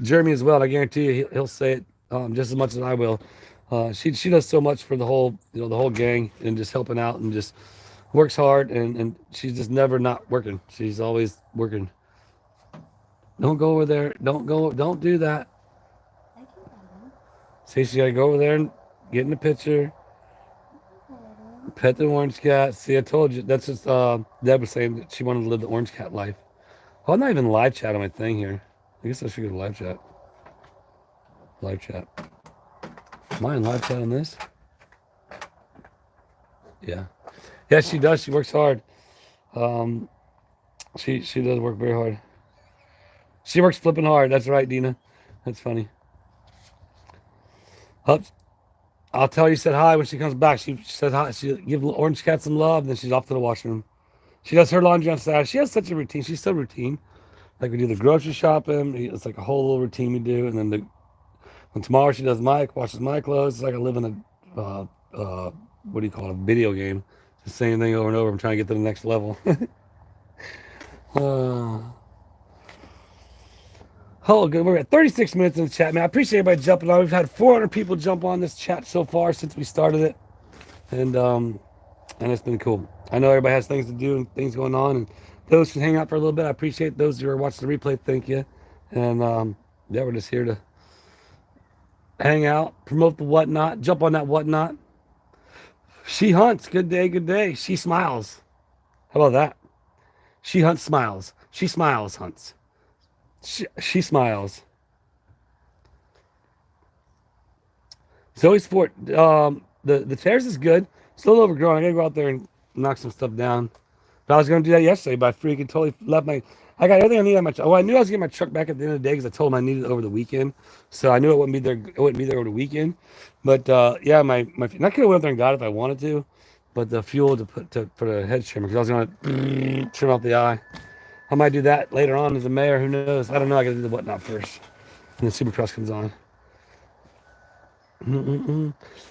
Jeremy as well. I guarantee you, he'll say it just as much as I will. She does so much for the whole gang and just helping out and just works hard and she's just never not working. She's always working. Don't go over there. Don't do that. See, she gotta go over there and get in the picture. Pet the orange cat. See, I told you. That's just Deb was saying that she wanted to live the orange cat life. Oh, I'm not even live chat on my thing here. I guess I should go to live chat. Live chat. Am I in live chat on this? Yeah. Yeah, she does. She works hard. She does work very hard. She works flipping hard. That's right, Dina. That's funny. Up. I'll tell her you said hi when she comes back. She says hi. She give Orange Cat some love, and then she's off to the washroom. She does her laundry on Saturday. She has such a routine. She's so routine. Like we do the grocery shopping. It's like a whole little routine we do, and then when tomorrow she does washes my clothes. It's like I live in a what do you call it? A video game. It's the same thing over and over. I'm trying to get to the next level. Oh, good. We're at 36 minutes in the chat, man. I appreciate everybody jumping on. We've had 400 people jump on this chat so far since we started it, and it's been cool. I know everybody has things to do and things going on, and those who hang out for a little bit, I appreciate those who are watching the replay. Thank you, and yeah, we're just here to hang out, promote the whatnot, jump on that whatnot. She hunts. Good day, good day. She smiles. How about that? She hunts, smiles. She smiles, hunts. She smiles. Zoe's Fort. The terrace is good. It's a little overgrown. I gotta go out there and knock some stuff down. But I was gonna do that yesterday, but I freaking totally left my. I got everything I needed on my truck. Well, I knew I was getting my truck back at the end of the day because I told him I needed it over the weekend. So I knew it wouldn't be there. It wouldn't be there over the weekend. But yeah, my I could have went up there and got it if I wanted to, but the fuel for the head trimmer because I was gonna trim out the eye. I might do that later on as a mayor. Who knows? I don't know. I got to do the whatnot first, and then Supercross comes on.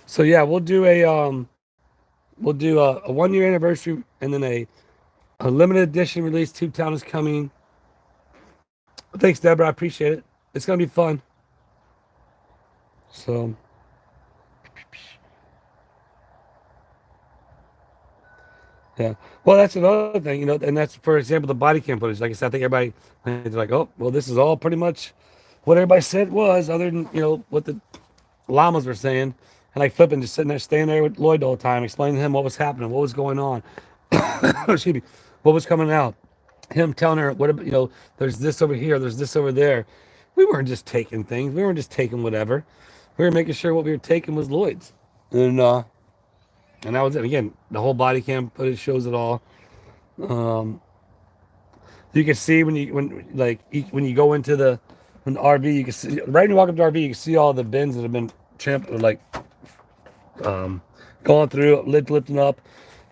So yeah, we'll do a 1 year anniversary, and then a limited edition release. Tube Town is coming. Thanks, Deborah. I appreciate it. It's gonna be fun. So. Yeah. Well, that's another thing, and that's, for example, the body cam footage. Like I said, I think everybody, they're like, oh, well, this is all pretty much what everybody said was, other than, what the llamas were saying. And like Flippin' just sitting there, staying there with Lloyd the whole time, explaining to him what was happening, what was going on. Excuse me, what was coming out. Him telling her, there's this over here, there's this over there. We weren't just taking things. We weren't just taking whatever. We were making sure what we were taking was Lloyd's. And that was it. Again, the whole body cam footage shows it all. You can see when you go into the RV, you can see right when you walk up to the RV, you can see all the bins that have been trimmed, going through, lifting up.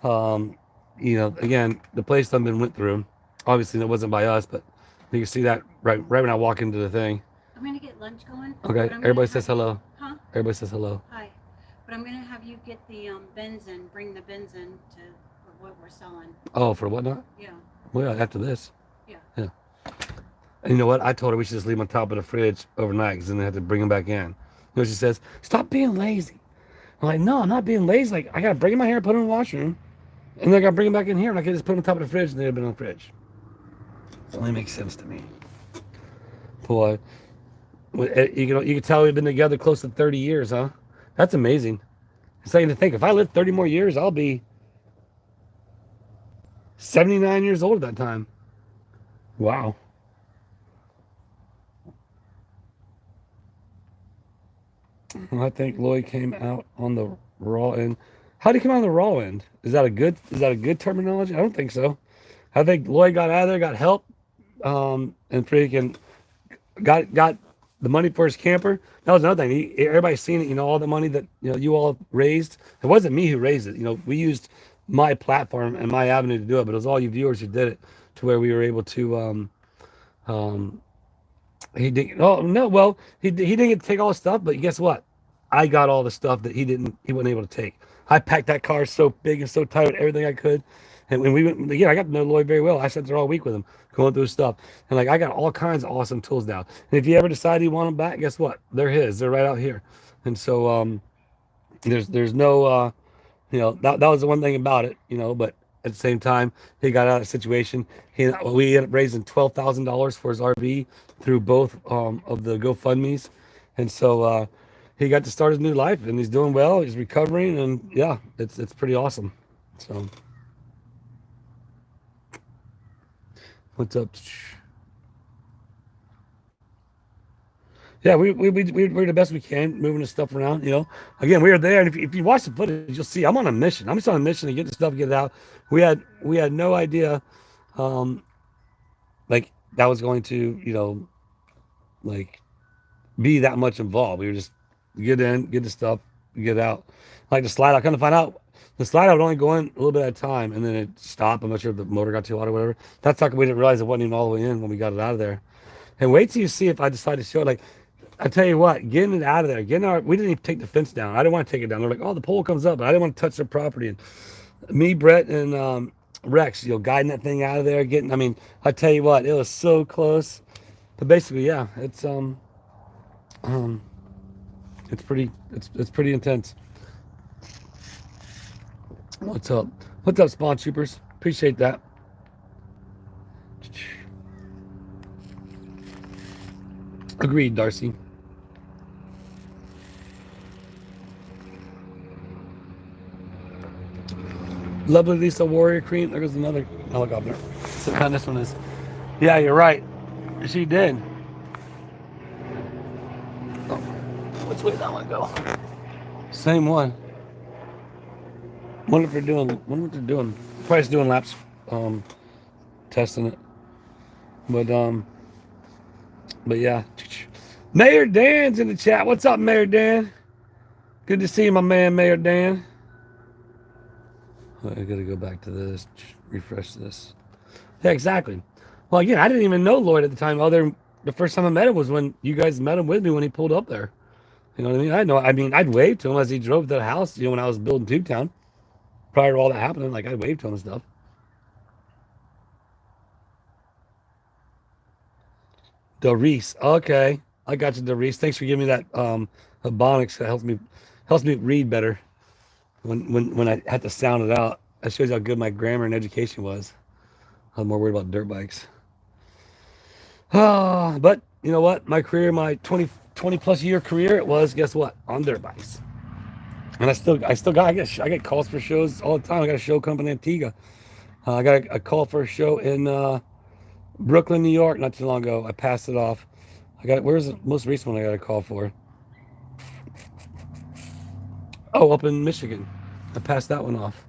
Again, the place done been went through. Obviously, that wasn't by us, but you can see that right when I walk into the thing. I'm gonna get lunch going. Okay, everybody says hello. Huh? Everybody says hello. Hi. But I'm gonna have you get the bins in, bring the bins in for what we're selling. Oh, for whatnot? Yeah. Well, after this. Yeah. Yeah. And you know what? I told her we should just leave them on top of the fridge overnight because then they have to bring them back in. She says, stop being lazy. I'm like, no, I'm not being lazy. Like, I got to bring them out here, put them in the washroom, and then I got to bring them back in here, and I can just put them on top of the fridge, and they'd have been on the fridge. It only makes sense to me. Boy, you can tell we've been together close to 30 years, huh? That's amazing. It's like to think, if I live 30 more years, I'll be 79 years old at that time. Wow. I think Lloyd came out on the raw end. How did he come out on the raw end? Is that a good terminology? I don't think so. I think Lloyd got out of there, got help, and freaking got the money for his camper. That was another thing. Everybody's seen it. All the money that you all raised. It wasn't me who raised it. We used my platform and my avenue to do it, but it was all you viewers who did it to where we were able to. Um, he didn't. Oh no. Well, he didn't get to take all the stuff, but guess what? I got all the stuff that he didn't. He wasn't able to take. I packed that car so big and so tight with everything I could. And when we went, again, I got to know Lloyd very well. I sat there all week with him, going through his stuff. And like, I got all kinds of awesome tools now. And if you ever decide you want them back, guess what? They're his. They're right out here. And so, there's no, that was the one thing about it, but at the same time, he got out of the situation. We ended up raising $12,000 for his RV through both, of the GoFundMe's. And so, he got to start his new life, and he's doing well. He's recovering, and yeah, it's pretty awesome. So, what's up? Yeah, we're the best we can, moving the stuff around. Again, we were there, and if you watch the footage, you'll see I'm on a mission. I'm just on a mission to get the stuff, get it out. We had no idea, like that was going to, like be that much involved. We were just get in, get the stuff, get out. Like the slide, I kind of find out the slide would only go in a little bit at a time, and then it stopped. I'm not sure if the motor got too hot or whatever. That's how we didn't realize it wasn't even all the way in when we got it out of there. And wait till you see if I decide to show it. Like, I tell you what, getting it out of there, we didn't even take the fence down. I didn't want to take it down. They're like, oh, the pole comes up, but I didn't want to touch their property. And me, Brett, and Rex, guiding that thing out of there, I tell you what, it was so close. But basically, yeah, it's pretty intense. What's up? What's up, Spawn Troopers? Appreciate that. Agreed, Darcy. Lovely Lisa Warrior Queen. There goes another helicopter. So kind this one is. Yeah, you're right. She did. Oh, which way did that one go? Same one. Wonder what they're doing. Probably just doing laps, testing it. But yeah. Mayor Dan's in the chat. What's up, Mayor Dan? Good to see you, my man, Mayor Dan. I gotta go back to this, refresh this. Yeah, exactly. Well, again, I didn't even know Lloyd at the time. The first time I met him was when you guys met him with me when he pulled up there. You know what I mean? I'd wave to him as he drove to the house, when I was building Tubetown. Prior to all that happening, like I'd wave to him and stuff. Doris, okay. I got you, Doris. Thanks for giving me that Ebonics that helps me read better when I had to sound it out. That shows you how good my grammar and education was. I'm more worried about dirt bikes. But you know what? My career, my 20 plus year career, it was, guess what? On dirt bikes. And I get calls for shows all the time. I got a show coming in Antigua. I got a call for a show in Brooklyn, New York, not too long ago. I passed it off. Where's the most recent one I got a call for? Oh, up in Michigan. I passed that one off.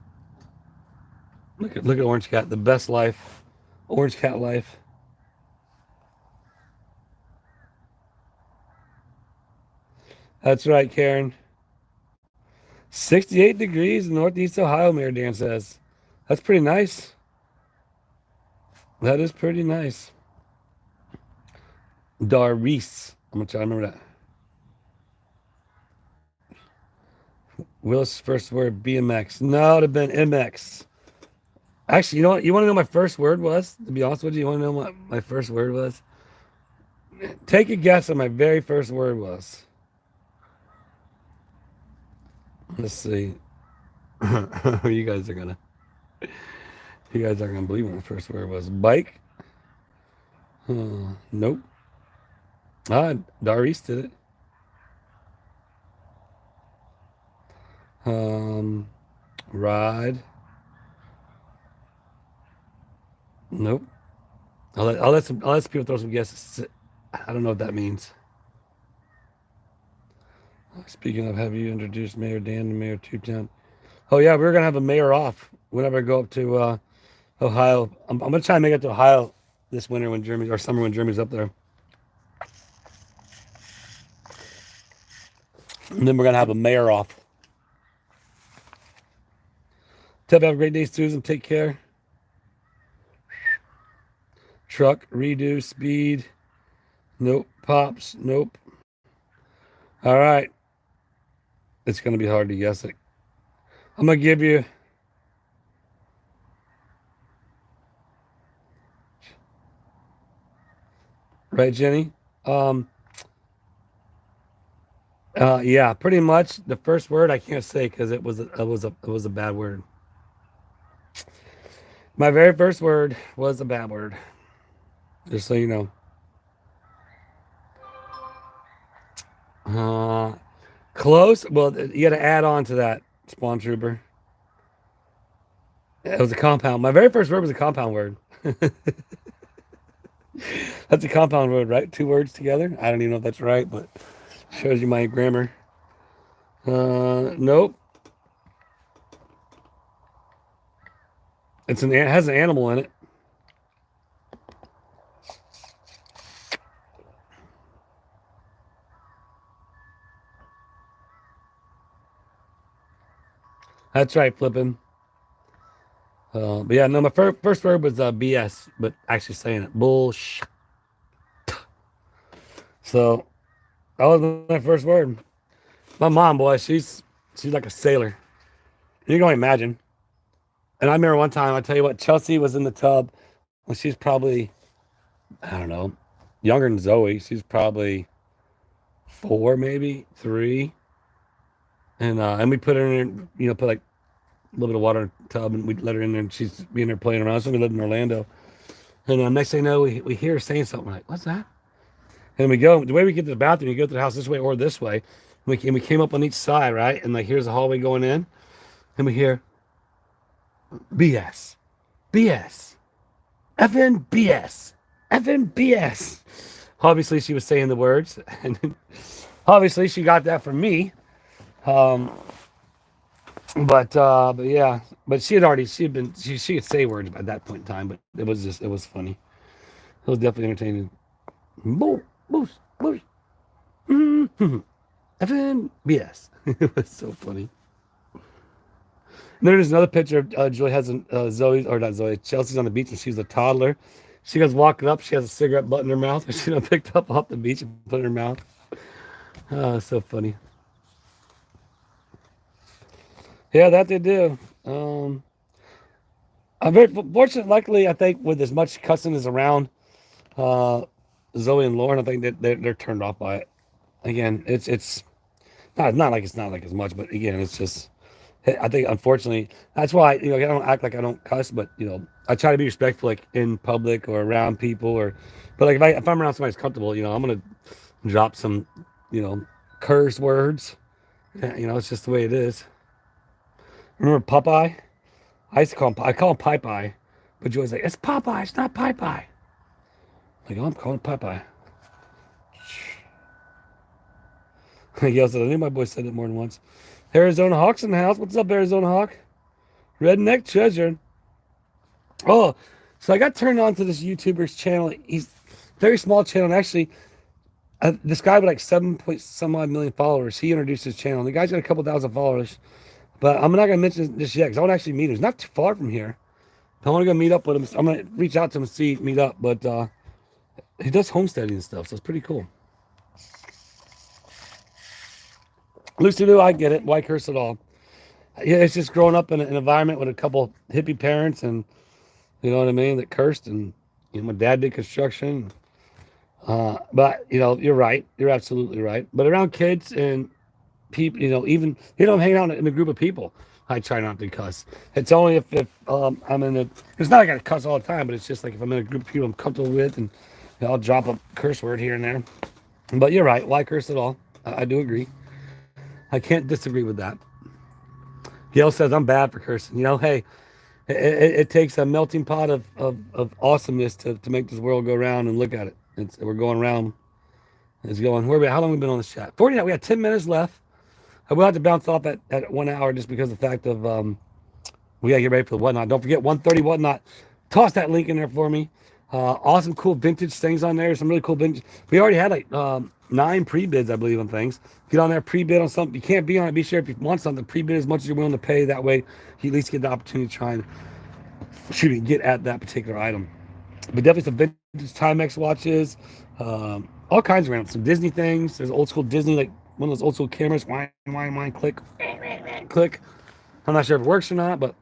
Look at Orange Cat, the best life. Orange Cat life. That's right, Karen. 68 degrees in Northeast Ohio, Mayor Dan says. That's pretty nice. That is pretty nice. Doris. I'm going to try to remember that. Willis' first word, BMX. No, it would have been MX. Actually, you know what? You want to know what my first word was? To be honest with you, you want to know what my first word was? Take a guess what my very first word was. Let's see. You guys aren't gonna believe what my first word was. Bike? Nope. Doris did it. Ride. Nope. I'll let people throw some guesses. I don't know what that means. Speaking of, have you introduced Mayor Dan to Mayor Two Town? Oh yeah, we're gonna have a mayor off whenever I go up to Ohio. I'm gonna try and make it to Ohio this winter when Jeremy or summer when Jeremy's up there, and then we're gonna have a mayor off. Tell you have a great day, Susan. Take care. Truck redo speed. Nope. Pops. Nope. All right. It's gonna be hard to guess it. I'm gonna give you. Right, Jenny? Um, yeah, pretty much. The first word I can't say because it was a bad word. My very first word was a bad word. Just so you know. Uh, Close. Well, you got to add on to that, Spawn Trooper. It was a compound. My very first word was a compound word. That's a compound word, right? Two words together. I don't even know if that's right, but shows you my grammar. Nope. It has an animal in it. That's right, flipping. But yeah, no, my first word was BS, but actually saying it bullshit. So that was my first word. My mom, boy, she's like a sailor. You can only imagine. And I remember one time, I tell you what, Chelsea was in the tub when she's probably, I don't know, younger than Zoe. She's probably 4, maybe 3, and we put her in, put like a little bit of water in the tub, and we let her in there, and she's being there playing around. So we lived in Orlando, and next thing you know, we hear her saying something. We're like, "What's that?" And we go the way we get to the bathroom. You go to the house this way or this way. And we came up on each side, right? And like here's the hallway going in, and we hear BS, BS, FN BS, FN BS. Obviously, she was saying the words, and obviously she got that from me. Um, but yeah, but she could say words by that point in time, but it was funny. It was definitely entertaining. Boo, boosh, boosh. Mm-hmm. FN BS. It was so funny. And there's another picture of Julie has Zoe, or not Zoe, Chelsea's on the beach and she's a toddler. She goes walking up, she has a cigarette butt in her mouth, which she picked up off the beach and put in her mouth. Oh, so funny. Yeah, that they do. I'm very fortunate. Luckily, I think with as much cussing as around uh, Zoe and Lauren, I think that they're turned off by it. Again, it's not like it's not like as much, but again, it's just. I think unfortunately that's why I don't act like I don't cuss, but I try to be respectful like in public or around people but like if I'm around somebody who's comfortable, I'm gonna drop some curse words. It's just the way it is. Remember Popeye? I call him Popeye, but Joey's like, it's Popeye, it's not Popeye. Like, oh, I'm calling Popeye. He said, I think my boy said it more than once. Arizona Hawk's in the house. What's up, Arizona Hawk? Redneck Treasure. Oh, so I got turned on to this YouTuber's channel. He's a very small channel. And actually, this guy with like 7 point some odd million followers, he introduced his channel. The guy's got a couple thousand followers. But I'm not going to mention this yet because I want to actually meet him. He's not too far from here. I want to go meet up with him. I'm going to reach out to him and meet up. But he does homesteading and stuff, so it's pretty cool. Lucy Lou, I get it. Why curse at all? Yeah, it's just growing up in an environment with a couple hippie parents, and you know what I mean, that cursed. And my dad did construction. But you're right. You're absolutely right. But around kids and people, even I'm hanging out in a group of people, I try not to cuss. It's only if I'm in a. It's not like I cuss all the time, but it's just like if I'm in a group of people I'm comfortable with, and I'll drop a curse word here and there. But you're right. Why curse at all? I do agree. I can't disagree with that. Gail says I'm bad for cursing. Hey, it takes a melting pot of awesomeness to make this world go around and look at it. We're going around. It's going. How long have we been on this chat? 40. We got 10 minutes left. I will have to bounce off at 1 hour just because of the fact of we gotta get ready for the whatnot. Don't forget 1:30 whatnot. Toss that link in there for me. Awesome, cool vintage things on there. Some really cool vintage. We already had like 9 pre-bids, I believe, on things. Get on there, pre-bid on something. You can't be on it. Be sure if you want something, pre-bid as much as you're willing to pay. That way, you at least get the opportunity to try and get at that particular item. But definitely some vintage Timex watches, all kinds of random. Some Disney things. There's old school Disney, like one of those old school cameras. Wine, click, click. I'm not sure if it works or not, but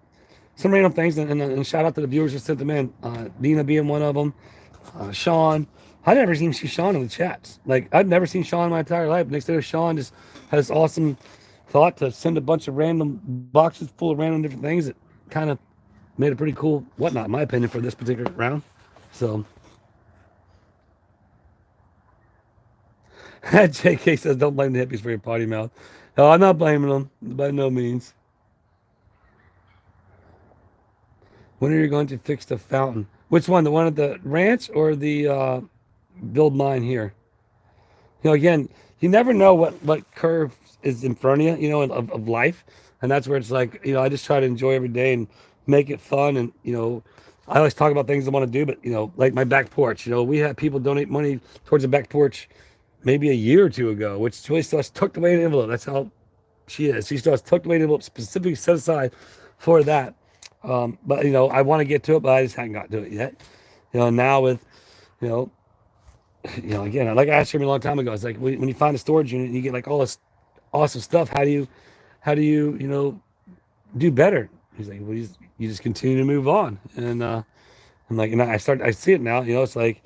some random things. And shout out to the viewers who sent them in. Dina being one of them. Sean. I never even see Sean in the chats. Like, I've never seen Sean in my entire life. Next day, Sean just has awesome thought to send a bunch of random boxes full of random different things that kind of made a pretty cool whatnot, in my opinion, for this particular round. So, JK says, don't blame the hippies for your potty mouth. No, I'm not blaming them, by no means. When are you going to fix the fountain? Which one? The one at the ranch or the build mine here? You know, again, you never know what curve is in front of you, you know, of life. And that's where it's like, you know, I just try to enjoy every day and make it fun. And, you know, I always talk about things I want to do, but, you know, like my back porch, you know, we had people donate money towards the back porch maybe a year or two ago, which Joy still has tucked away in an envelope. That's how she is. She still has tucked away in an envelope specifically set aside for that. But, you know, I want to get to it, but I just haven't got to it yet. You know, now with, you know, again, like I asked him a long time ago, it's like when you find a storage unit and you get like all this awesome stuff, how do you, you know, do better? He's like, well, you just continue to move on. And I'm like, and I see it now, you know, it's like,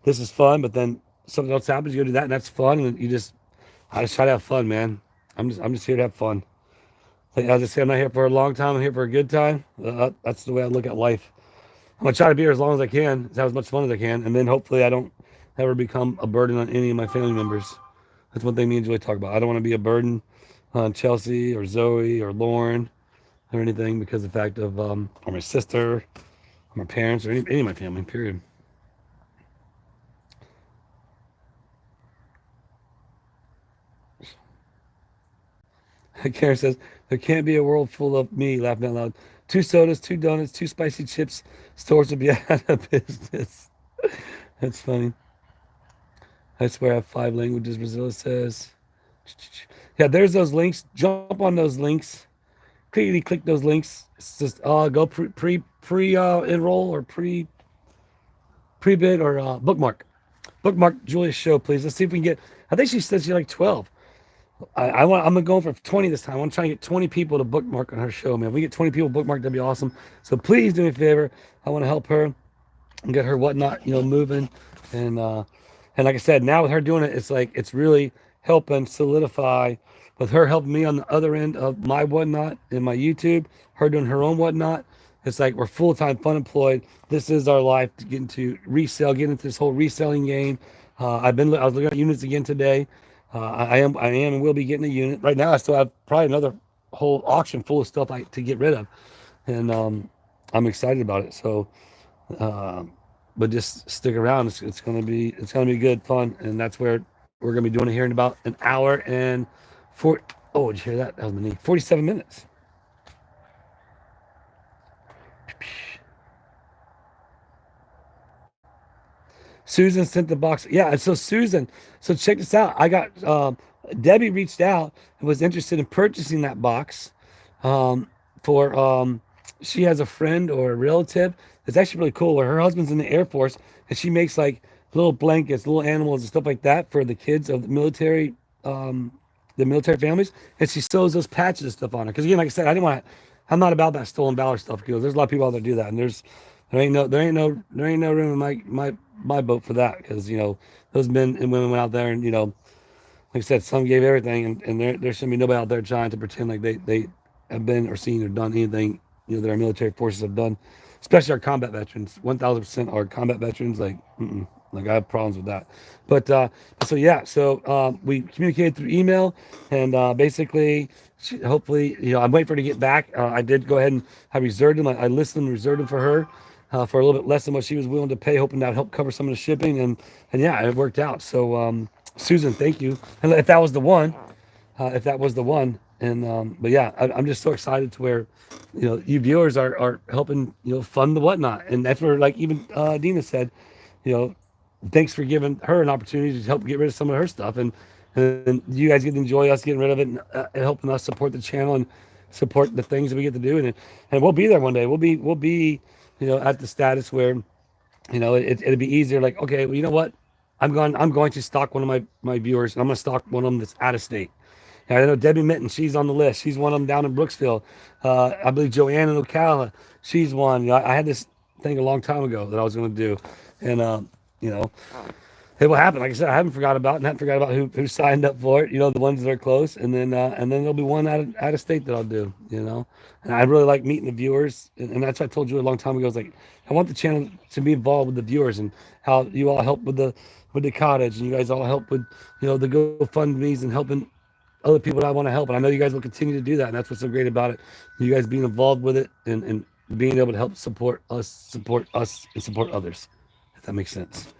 this is fun, but then something else happens, you go do that, and that's fun. And I just try to have fun, man. I'm just here to have fun. Like, as I say, I'm not here for a long time. I'm here for a good time. That's the way I look at life. I'm gonna try to be here as long as I can, have as much fun as I can, and then hopefully I don't ever become a burden on any of my family members. That's one thing me and Joy talk about. I don't want to be a burden on Chelsea or Zoe or Lauren or anything because of the fact of or my sister or my parents or any of my family. Period. Karen says, there can't be a world full of me, laughing out loud. 2 sodas, 2 donuts, 2 spicy chips. Stores would be out of business. That's funny. I swear I have 5 languages, Brazil says. Yeah, there's those links. Jump on those links. Click those links. It's just go pre enroll or pre-bid or bookmark. Bookmark Julia's show, please. Let's see if we can get, I think she said she like 12. I'm gonna go for 20 this time. I want to try and get 20 people to bookmark on her show, man. If we get 20 people bookmarked, that'd be awesome. So please do me a favor. I want to help her and get her whatnot, you know, moving. And like I said, now with her doing it, it's like it's really helping solidify. With her helping me on the other end of my whatnot in my YouTube, her doing her own whatnot. It's like we're full-time fun employed. This is our life to get into resell, get into this whole reselling game. I was looking at units again today. I am and will be getting a unit. Right now I still have probably another whole auction full of stuff to get rid of. And I'm excited about it. So but just stick around. It's gonna be good fun. And that's where we're gonna be doing it here in about an hour and did you hear that? That was my knee. 47 minutes. Susan sent the box. Yeah, and so Susan, so check this out. I got Debbie reached out and was interested in purchasing that box for she has a friend or a relative that's actually really cool. Where her husband's in the Air Force and she makes like little blankets, little animals and stuff like that for the kids of the military families, and she sews those patches and stuff on her. Because again, like I said, I'm not about that stolen valor stuff because there's a lot of people out there do that, and there ain't no room in my boat for that, because you know those men and women went out there and, you know, like I said, some gave everything, and there shouldn't be nobody out there trying to pretend like they have been or seen or done anything, you know, that our military forces have done, especially our combat veterans. 1,000% are combat veterans. Like I have problems with that. But so yeah, so we communicated through email, and basically, hopefully, you know, I'm waiting for her to get back. I did go ahead and I reserved them. I listed them, reserved them for her for a little bit less than what she was willing to pay, hoping that would help cover some of the shipping. And yeah, it worked out. So Susan, thank you. And if that was the one, if that was the one. And but yeah, I'm just so excited to where, you viewers are helping, fund the whatnot, and that's where, like, even Dina said, you know, thanks for giving her an opportunity to help get rid of some of her stuff, and you guys get to enjoy us getting rid of it, and helping us support the channel and support the things that we get to do, and we'll be there one day. We'll be at the status where it'd be easier. Like, okay, well, you know what? I'm going to stock one of my viewers, and I'm going to stock one of them that's out of state. And I know Debbie Mitten, she's on the list. She's one of them down in Brooksville. I believe Joanne in Ocala, she's one. I had this thing a long time ago that I was going to do, and you know, it will happen. Like I said, I haven't forgot about it, and haven't forgot about who signed up for it. The ones that are close, and then there'll be one out of state that I'll do. And I really like meeting the viewers, and that's what I told you a long time ago. It's like, I want the channel to be involved with the viewers, and how you all help with the cottage, and you guys all help with the GoFundMe's and helping other people that I want to help. And I know you guys will continue to do that, and that's what's so great about it. You guys being involved with it, and being able to help support us, and support others. If that makes sense.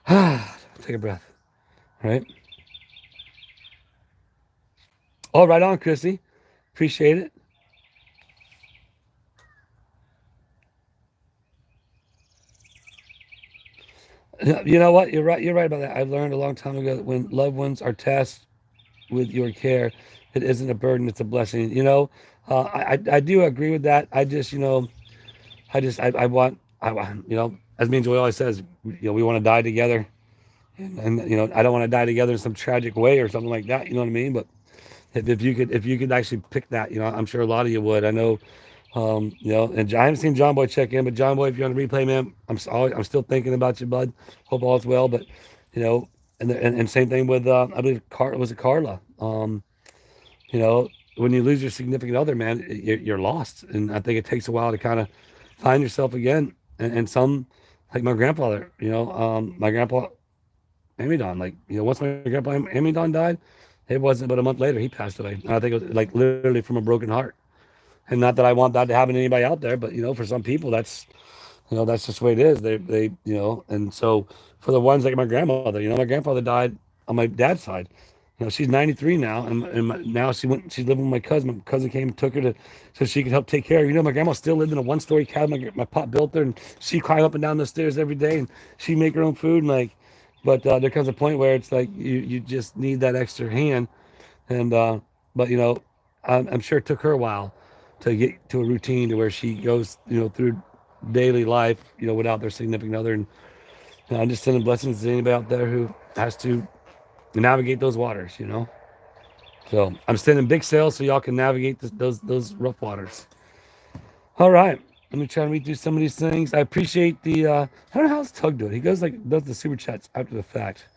Take a breath. All right. All right on, Chrissy. Appreciate it. You know what? You're right. You're right about that. I learned a long time ago that when loved ones are tasked with your care, it isn't a burden; it's a blessing. I do agree with that. I want, as me and Joy always says, we want to die together, and I don't want to die together in some tragic way or something like that. You know what I mean? But if you could actually pick that, I'm sure a lot of you would. I know. And I haven't seen John Boy check in, but John Boy, if you're on the replay, man, I'm still thinking about you, bud. Hope all's well. But and same thing with I believe was it Carla? When you lose your significant other, man, you're lost, and I think it takes a while to kind of find yourself again. And some, like my grandfather, my grandpa Amidon, like once my grandpa Amidon died, it wasn't but a month later he passed away. And I think it was like literally from a broken heart. And not that I want that to happen to anybody out there, but for some people, that's just the way it is. And so for the ones like my grandmother, my grandfather died on my dad's side. She's 93 now, and now she's living with my cousin. My cousin came and took her so she could help take care of her. My grandma still lived in a one-story cabin. My pop built her, and she climbed up and down the stairs every day, and she make her own food. And but there comes a point where it's like you just need that extra hand. And but I'm sure it took her a while to get to a routine to where she goes, through daily life, without their significant other. And I'm just sending blessings to anybody out there who has to navigate those waters, So I'm sending big sails so y'all can navigate those rough waters. All right. Let me try to read through some of these things. I appreciate the, I don't know how this Tug do it. He does the super chats after the fact.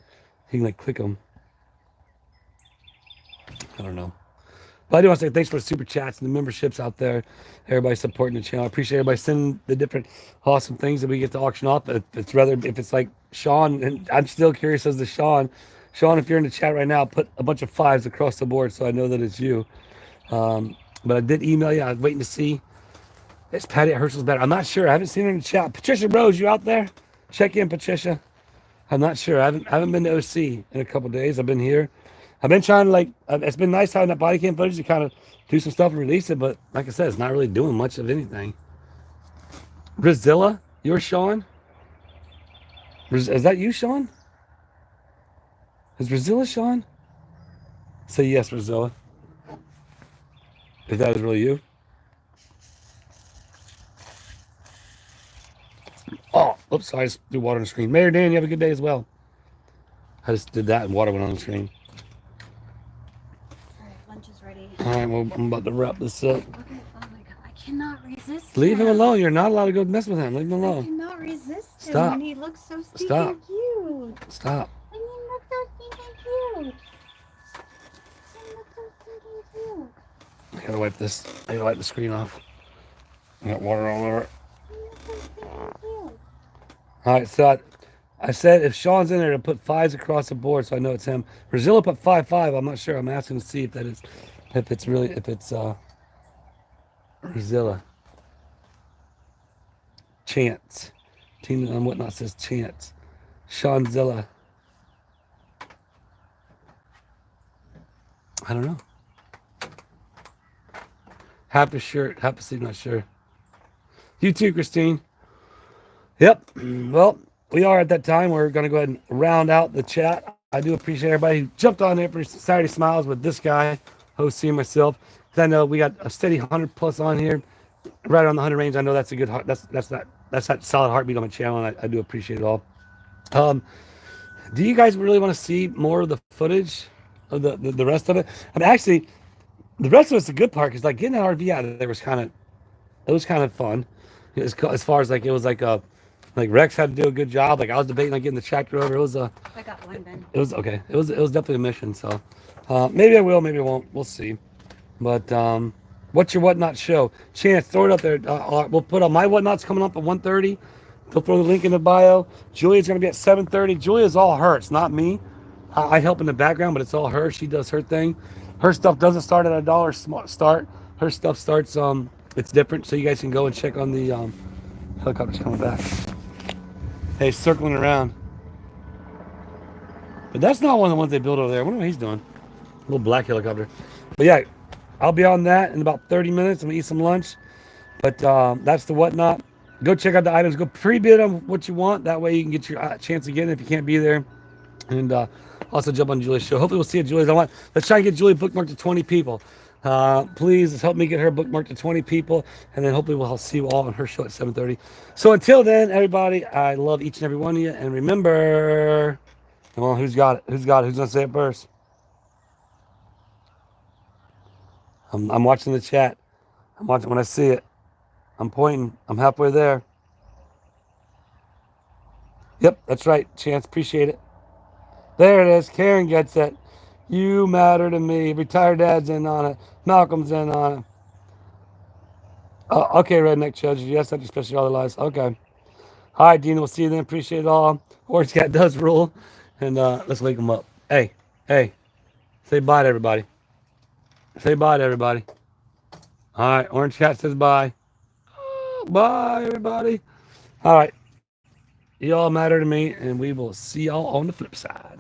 He can click them. I don't know. But I do want to say thanks for the super chats and the memberships out there. Everybody supporting the channel. I appreciate everybody sending the different awesome things that we get to auction off. If it's like Sean, and I'm still curious as to Sean. Sean, if you're in the chat right now, put a bunch of 5s across the board so I know that it's you. But I did email you. I was waiting to see. Is Patty at Herschel's better? I'm not sure. I haven't seen her in the chat. Patricia Rose, you out there? Check in, Patricia. I'm not sure. I haven't been to OC in a couple of days. I've been here. I've been trying to it's been nice having that body cam footage to kind of do some stuff and release it, but like I said, it's not really doing much of anything. Brazilla, you're Sean? Is that you, Sean? Is Brazilla Sean? Say yes, Brazilla. If that is really you. Oh, oops, sorry, I just threw water on the screen. Mayor Dan, you have a good day as well. I just did that and water went on the screen. Lunch is ready. All right, well, I'm about to wrap this up. Okay. Oh my God, I cannot resist. Leave him alone. You're not allowed to go mess with him. Leave him alone. I cannot resist him. Stop. And he looks so stinking Stop. cute. Stop. And he looks so stinking cute. He looks so stinking cute. I gotta wipe this. I gotta wipe the screen off. I got water all over it. He looks so stinking cute. All right, so I said if Sean's in there to put 5s across the board, so I know it's him. Brazilla put 5-5. I'm not sure. I'm asking to see if it's Brazilla. Chance. Tina and whatnot says Chance. Seanzilla. I don't know. Half a shirt, half a seat, not sure. You too, Christine. Yep. Well, we are at that time. We're going to go ahead and round out the chat. I do appreciate everybody who jumped on there for Saturday Smiles with this guy, hosting myself. Because I know we got a steady 100 plus on here, right around the 100 range. I know that's a good heart. That's that solid heartbeat on my channel, and I do appreciate it all. Do you guys really want to see more of the footage of the rest of it? I mean, actually, the rest of it's the good part because like getting that RV out of there was kind of fun. As far as like it was like Rex had to do a good job. Like I was debating like getting the tractor over. It was I got one, Ben. it was okay. It was definitely a mission. So maybe I will, maybe I won't. We'll see. But what's your whatnot show? Chance, throw it up there. We'll put on my whatnots coming up at 1:30. They'll throw the link in the bio. Julia's gonna be at 7:30. Julia's all her. It's not me. I help in the background, but it's all her. She does her thing. Her stuff doesn't start at $1 start. Her stuff starts it's different. So you guys can go and check on the helicopter's coming back. Hey, circling around. But that's not one of the ones they built over there. I wonder what he's doing. A little black helicopter. But yeah, I'll be on that in about 30 minutes. I'm gonna eat some lunch. But that's the whatnot. Go check out the items. Go pre-bid on what you want. That way you can get your chance again if you can't be there. And also jump on Julia's show. Hopefully we'll see you at Julia's. Let's try and get Julia bookmarked to 20 people. Please help me get her bookmarked to 20 people. And then hopefully we'll see you all on her show at 7:30. So until then, everybody, I love each and every one of you. And remember, come on, who's got it? Who's got it? Who's going to say it first? I'm watching the chat. I'm watching when I see it. I'm pointing. I'm halfway there. Yep, that's right. Chance, appreciate it. There it is. Karen gets it. You matter to me. Retired Dad's in on it. Malcolm's in on it. Oh, okay, Redneck Judge. Yes, that's especially all the lies. Okay. All right, Dina. We'll see you then. Appreciate it all. Orange Cat does rule. And let's wake them up. Hey. Say bye to everybody. Say bye to everybody. All right. Orange Cat says bye. Bye, everybody. All right. You all matter to me, and we will see y'all on the flip side.